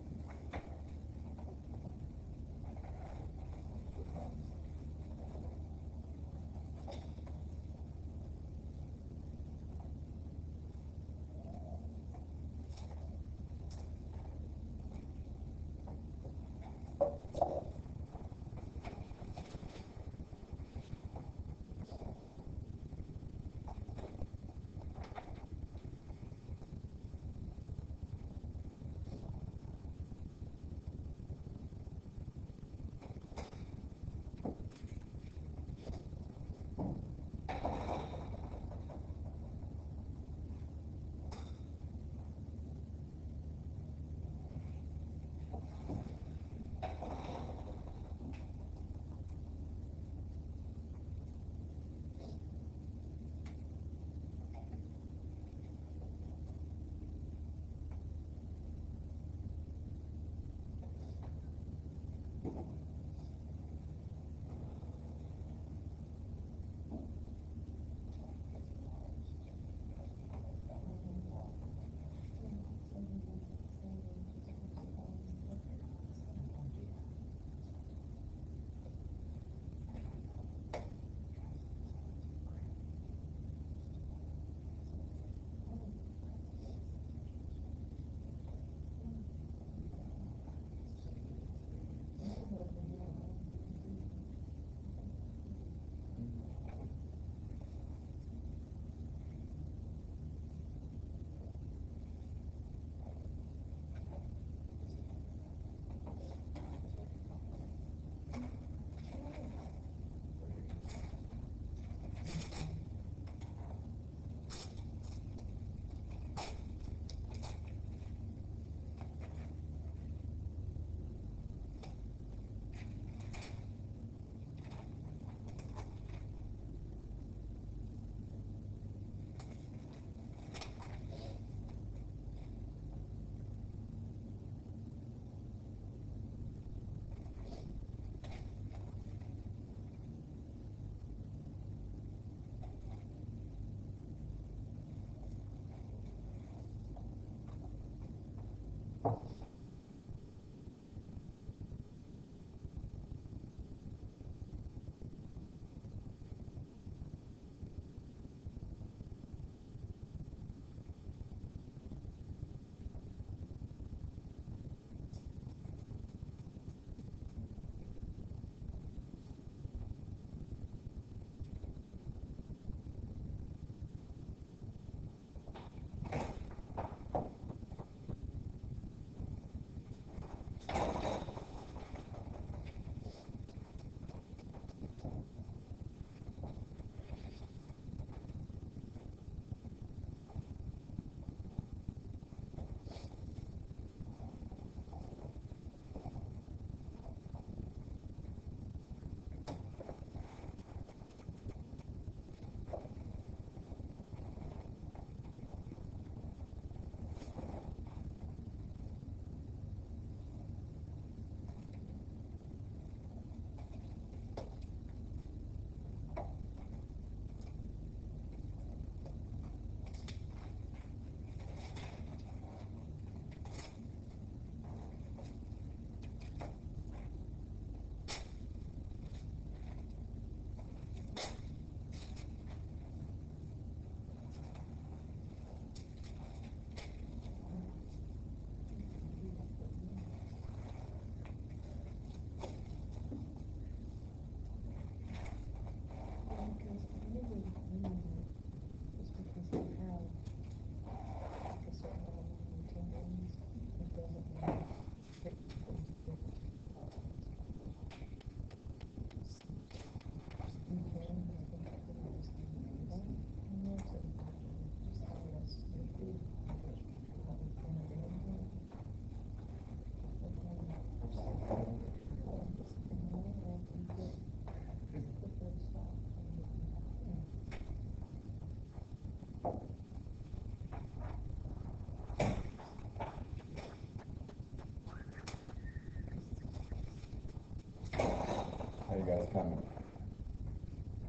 you guys coming?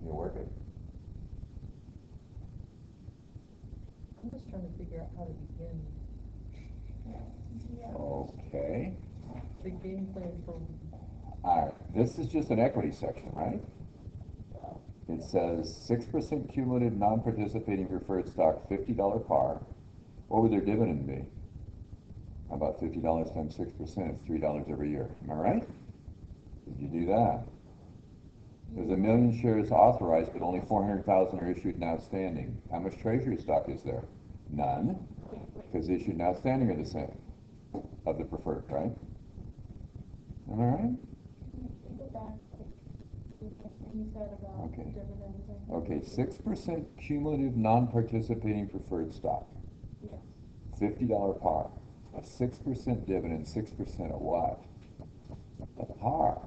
You working? I'm just trying to figure out how to begin Okay. the game plan for, Alright, this is just an equity section, right? It says 6% cumulative non-participating preferred stock, $50 par. What would their dividend be? How about $50 times 6%? It's $3 every year. Am I right? Did you do that? There's 1 million shares authorized, but only 400,000 are issued and outstanding. How much treasury stock is there? None, because the issued and outstanding are the same of the preferred, right? Am I right? Okay. Okay, 6% cumulative non-participating preferred stock. $50 par. A 6% dividend, 6% of what? A par.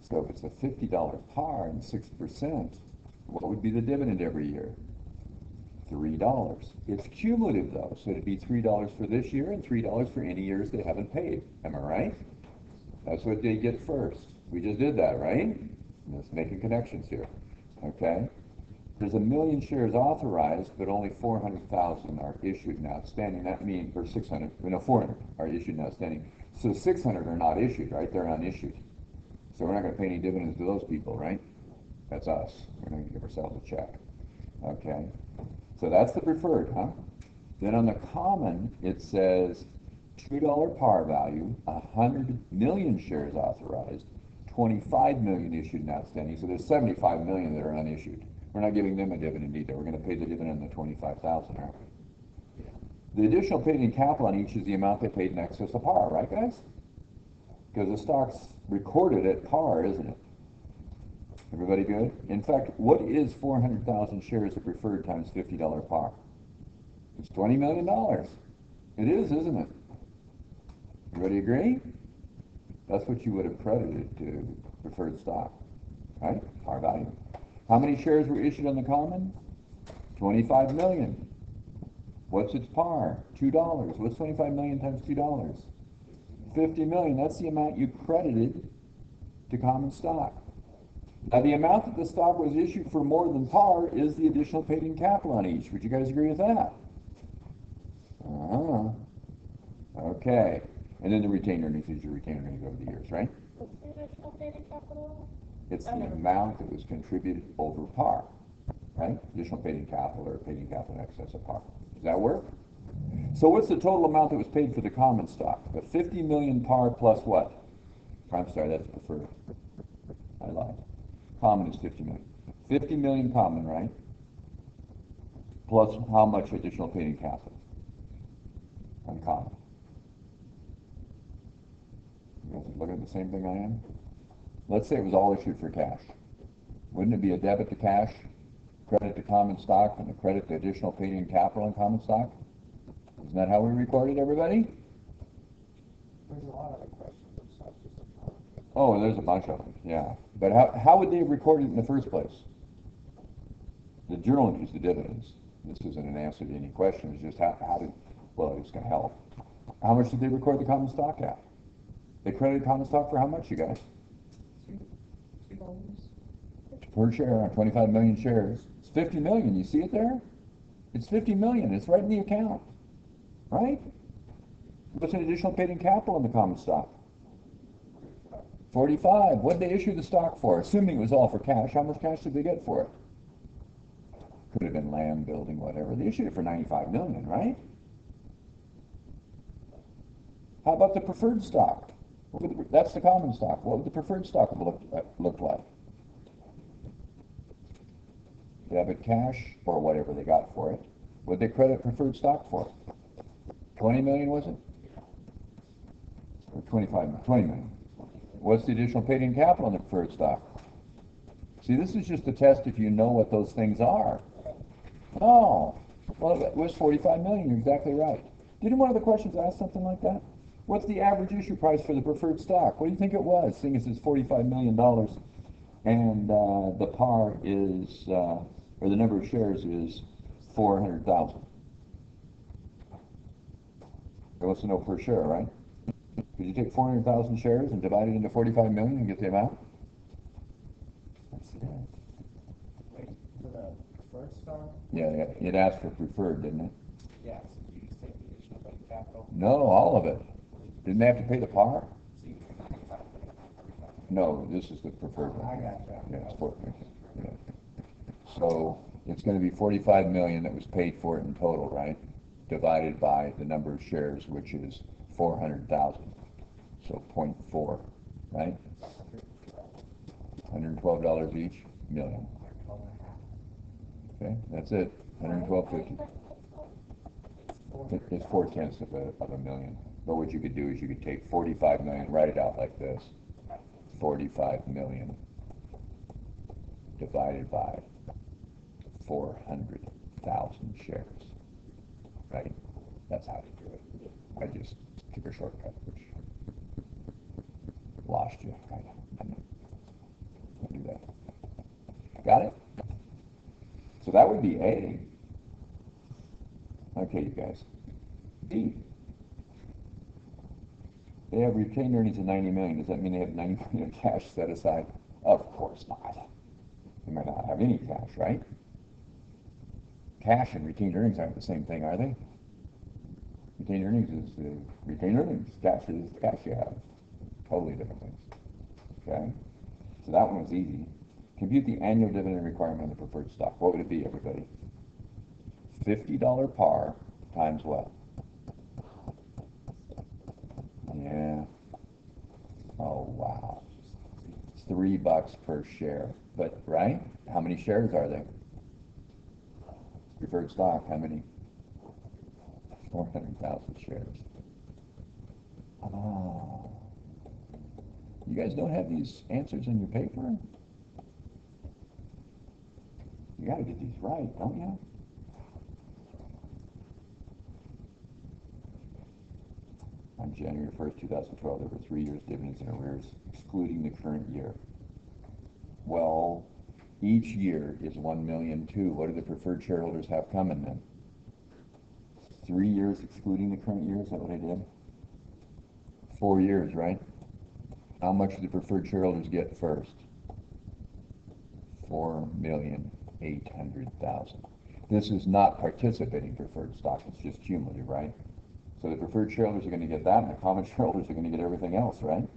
So if it's a $50 par and 6%, what would be the dividend every year? $3. It's cumulative though, so it'd be $3 for this year and $3 for any years they haven't paid. Am I right? That's what they get first. We just did that, right? Let's making connections here. Okay? There's 1 million shares authorized, but only 400,000 are issued and outstanding. That means, or 600, 400 are issued and outstanding. So 600 are not issued, right? They're unissued. So we're not going to pay any dividends to those people, right? That's us. We're going to give ourselves a check. Okay? So that's the preferred, huh? Then on the common, it says $2 par value, 100 million shares authorized, 25 million issued and outstanding. So there's 75 million that are unissued. We're not giving them a dividend either. We're going to pay the dividend on the 25,000, aren't we? The additional paid in capital on each is the amount they paid in excess of par, right, guys? Because the stock's recorded at par, isn't it? Everybody good? In fact, what is 400,000 shares of preferred times $50 par? It's $20 million. It is, isn't it? Everybody agree? That's what you would have credited to preferred stock, right? Par value. How many shares were issued on the common? 25 million. What's its par? $2. What's 25 million times $2? 50 million. That's the amount you credited to common stock. Now, the amount that the stock was issued for more than par is the additional paid in capital on each. Would you guys agree with that? Okay. And then the retained earnings is your retained earnings over the years, right? What's the additional paid in capital? It's the amount that was contributed over par, right? Additional paid in capital or paid in capital in excess of par. Does that work? So what's the total amount that was paid for the common stock? The 50 million par plus what? I'm sorry, that's preferred. I lied. Common is 50 million. 50 million common, right? Plus how much additional paid in capital? Uncommon. You guys are looking at the same thing I am? Let's say it was all issued for cash. Wouldn't it be a debit to cash, credit to common stock, and a credit to additional paid in capital in common stock? Isn't that how we recorded, everybody? There's a lot of questions. It's not just a Oh, there's a bunch of them, yeah. But how would they have recorded it in the first place? The journal used the dividends. This isn't an answer to any question. It's just how did, well, it's going to help. How much did they record the common stock at? They credited common stock for how much, you guys? $2. Per share on 25 million shares. It's 50 million. You see it there? It's 50 million. It's right in the account. Right? What's an additional paid in capital in the common stock? 45. What did they issue the stock for? Assuming it was all for cash, how much cash did they get for it? Could have been land, building, whatever. They issued it for 95 million, right? How about the preferred stock? That's the common stock. What would the preferred stock have looked like? Debit cash, or whatever they got for it. What did they credit preferred stock for? 20 million, was it? Or 25, 20 million. What's the additional paid in capital on the preferred stock? See, this is just a test if you know what those things are. Oh, well, it was 45 million, you're exactly right. Didn't one of the questions ask something like that? What's the average issue price for the preferred stock? What do you think it was, seeing as it's $45 million and the par is, or the number of shares is 400,000? It wants to know per share, right? Could you take 400,000 shares and divide it into 45 million and get the amount? preferred stock? Yeah, it asked for preferred, didn't it? Yes, you just take the additional budget capital. No, all of it. Didn't they have to pay the par? So you can 95, 45. No, this is the preferred I one. gotcha. Yeah, it's 4, yeah. So it's gonna be 45 million that was paid for it in total, right? Divided by the number of shares, which is 400,000. So 0.4, right? $112 each, million. 112 and a half. Okay, that's it, 112.50. It's 4/10 of a million. But what you could do is you could take 45 million, write it out like this. 45 million divided by 400,000 shares. Right? That's how to do it. I just took a shortcut, which lost you, kind of. Don't do that. Got it? So that would be A. Okay, you guys. D. They have retained earnings of 90 million. Does that mean they have 90 million of cash set aside? Of course not. They might not have any cash, right? Cash and retained earnings aren't the same thing, are they? Retained earnings is retained earnings. Cash is the cash you have. Totally different things. Okay? So that one was easy. Compute the annual dividend requirement on the preferred stock. What would it be, everybody? $50 par times what? Yeah. Oh, wow. It's $3 per share. But, right? How many shares are there? Preferred stock, how many? 400,000 shares. Ah. You guys don't have these answers in your paper? You gotta get these right, don't you? On January 1st, 2012, there were 3 years dividends in arrears, excluding the current year. Well, each year is 1,000,000 too. What do the preferred shareholders have coming then? 3 years excluding the current year, is that what I did? 4 years, right? How much do the preferred shareholders get first? 4,800,000. This is not participating preferred stock, it's just cumulative, right? So the preferred shareholders are going to get that, and the common shareholders are going to get everything else, right?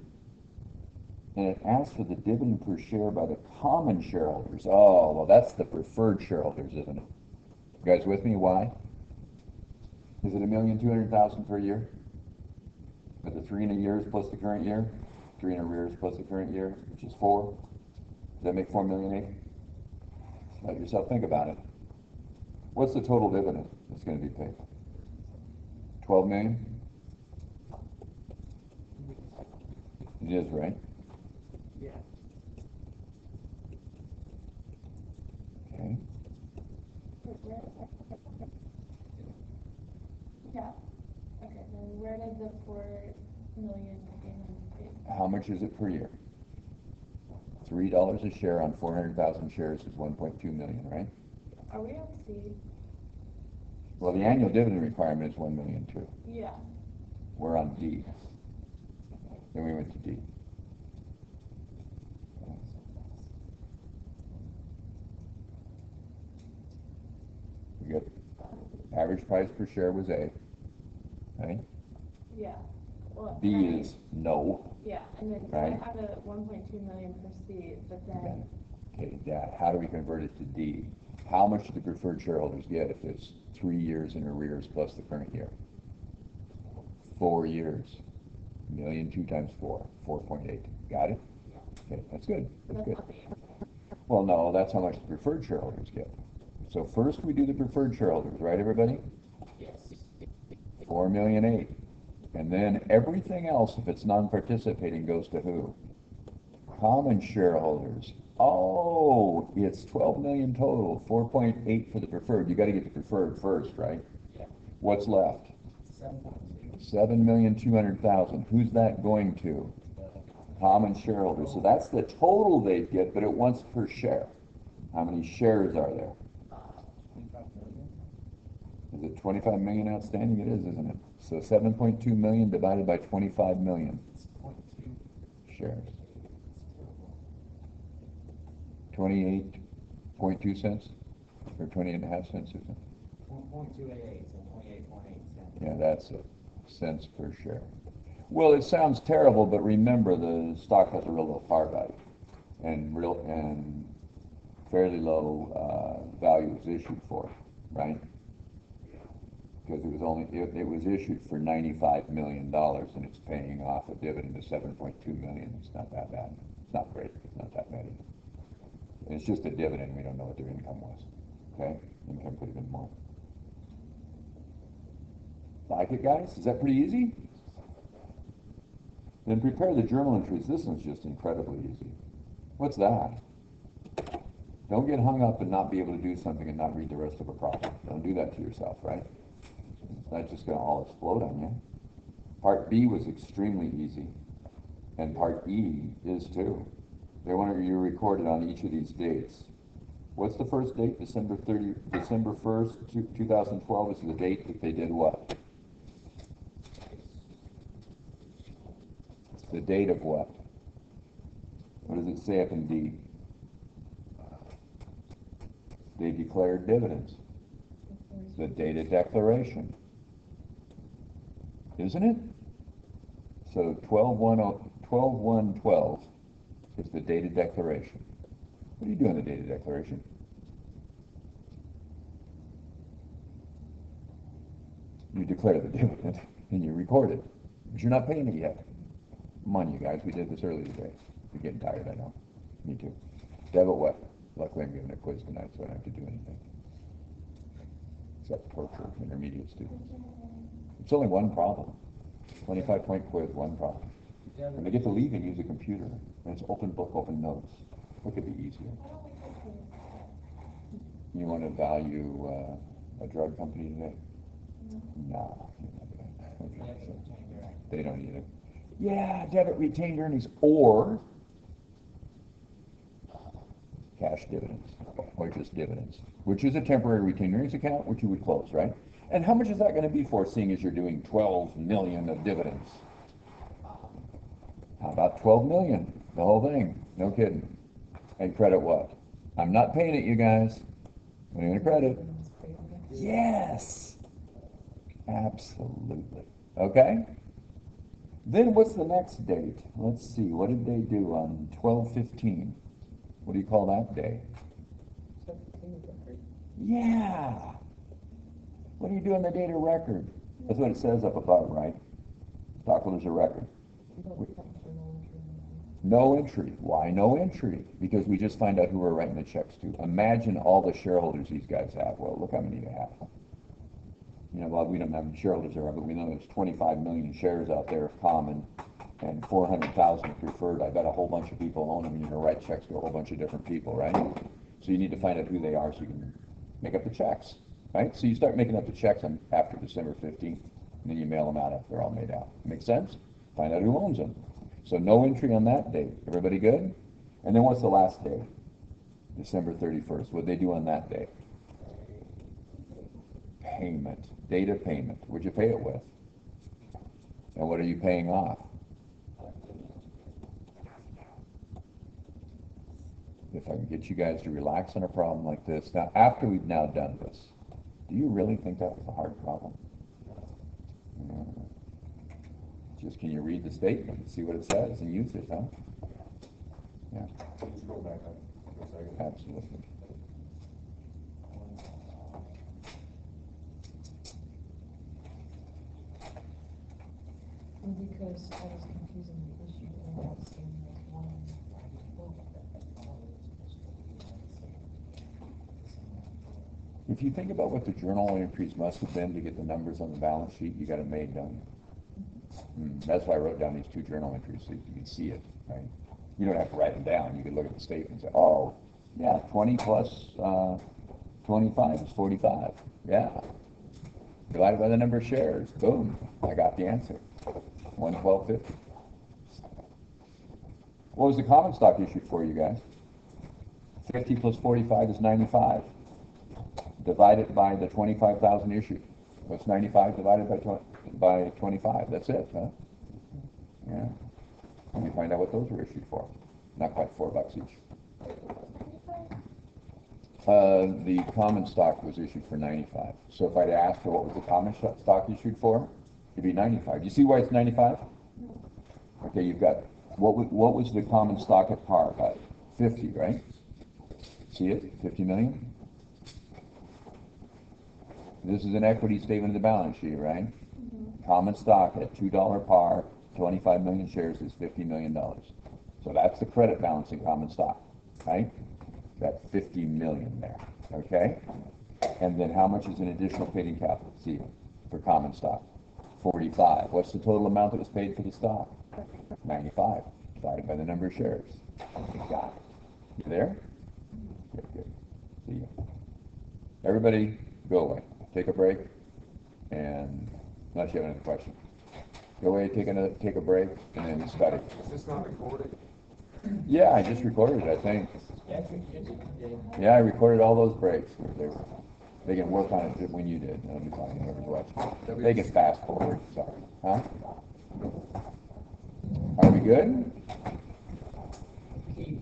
And it asks for the dividend per share by the common shareholders. Oh, well, that's the preferred shareholders, isn't it? You guys with me? Why? Is it 1,200,000 per year? With the 3 in a years plus the current year? 3 in arrears plus the current year, which is 4. Does that make 4,000,008? Let yourself think about it. What's the total dividend that's going to be paid? 12 million? It is, right? Yeah. Okay. Yeah. Okay, then where did the 4,000,000 pay? How much is it per year? $3 a share on 400,000 shares is 1.2 million, right? Are we on C? Well, the annual dividend requirement is 1,000,000 too. Yeah. We're on D. Then we went to D. We got average price per share was A, right? Yeah. Well, B right. is no. Yeah, and then Right. I had a 1.2 million for C, but then, Okay, Dad, how do we convert it to D? How much do the preferred shareholders get if it's 3 years in arrears plus the current year? 4 years. 1,000,002 times 4, 4.8. Got it? Okay, that's good. That's that's good. not B. Well, no, that's how much the preferred shareholders get. So first we do the preferred shareholders, right, everybody? Yes. 4,000,008. And then everything else, if it's non-participating, goes to who? Common shareholders. Oh, it's 12 million total, 4.8 for the preferred. You got to get the preferred first, right? Yeah. What's left? 7.2. 7,200,000. Who's that going to? Common shareholders. So that's the total they get, but it wants per share. How many shares are there? 25 million. Is it 25 million outstanding? It is, isn't it? So 7.2 million divided by 25 million It's 0.2. shares. It's terrible. 28.2 cents? or 28.5 cents, Susan? 1.288, so 28.8 cents. Yeah, that's it. Cents per share. Well, it sounds terrible, but remember the stock has a real low par value and fairly low value was issued for it, right? Because it was issued for $95 million and it's paying off a dividend of 7.2 million. It's not that bad. It's not great. It's not that bad. It's just a dividend. We don't know what their income was. Okay? Income could have been more. Like it, guys? Is that pretty easy? Then prepare the journal entries. This one's just incredibly easy. What's that? Don't get hung up and not be able to do something and not read the rest of a problem. Don't do that to yourself, right? It's not just going to all explode on you. Part B was extremely easy, and Part E is too. They want you recorded on each of these dates. What's the first date? December 1st, 2012 is the date that they did what? It's the date of what? What does it say up in D? They declared dividends. The date of declaration. Isn't it? So 12/1/12 is the date of declaration. What do you do on the date of declaration? You declare the dividend and you record it. But you're not paying it yet. Come on, you guys. We did this earlier today. You're getting tired, I know. Me too. Debit what? Luckily, I'm giving a quiz tonight, so I don't have to do anything. Except torture intermediate students. It's only one problem. 25-point quiz, one problem. And they get to leave and use a computer. And it's open book, open notes. What could be easier? You want to value a drug company today? No. They don't need it. Yeah, debit retained earnings or cash dividends, or just dividends, which is a temporary retained earnings account, which you would close, right? And how much is that going to be for, seeing as you're doing 12 million of dividends? How about 12 million? The whole thing. No kidding. And credit what? I'm not paying it, you guys. I'm going to credit. Yes. Absolutely. Okay? Then what's the next date? Let's see. What did they do on 12/15? What do you call that day? Yeah. What do you do on the date of record? That's what it says up above, right? Stockholders of record. No entry. Why no entry? Because we just find out who we're writing the checks to. Imagine all the shareholders these guys have. Well, look how many they have. You know, well, we don't have any shareholders there, but we know there's 25 million shares out there of common and 400,000 preferred. I bet a whole bunch of people own them, and you're going to write checks to a whole bunch of different people, right? So you need to find out who they are so you can make up the checks, right? So you start making up the checks after December 15th, and then you mail them out after they're all made out. Make sense? Find out who owns them. So no entry on that date. Everybody good? And then what's the last day? December 31st. What'd they do on that day? Payment. Date of payment. What'd you pay it with? And what are you paying off? If I can get you guys to relax on a problem like this. Now, after we've now done this, do you really think that was a hard problem? No. Just can you read the statement and see what it says and use it, huh? Yeah. Scroll back up for a second. Absolutely. Because I was confusing the issue, and I was saying there's one. If you think about what the journal entries must have been to get the numbers on the balance sheet, you got it made, don't you? That's why I wrote down these two journal entries so you can see it, right? You don't have to write them down. You can look at the statement and say, oh, yeah, 20 plus 25 is 45. Yeah. Divided by the number of shares. Boom. I got the answer. 112.50. What was the common stock issued for, you guys? 50 plus 45 is 95. Divided by the 25,000 issued. What's 95 divided by 25? That's it, huh? Yeah. And you find out what those were issued for. Not quite $4 each. The common stock was issued for 95. So if I'd asked her what was the common stock issued for, it'd be 95. You see why it's 95? Okay, you've got, what was the common stock at par? 50, right? See it? 50 million? This is an equity statement of the balance sheet, right? Common stock at $2 par, 25 million shares is $50 million. So that's the credit balance in common stock, right? Got 50 million there, okay? And then how much is an additional paid-in capital? See, for common stock, 45. What's the total amount that was paid for the stock? 95, divided by the number of shares. You got it. You there? Good, good. See you. Everybody, go away. Take a break, and unless you have another question. Go away, take a break, and then study. Is this not recorded? Yeah, I just recorded it, I think. Yeah, I recorded all those breaks. They can work on it when you did. That'll be fine. Whoever's watching. They can fast forward. Sorry. Huh? Are we good?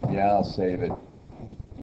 Yeah, I'll save it.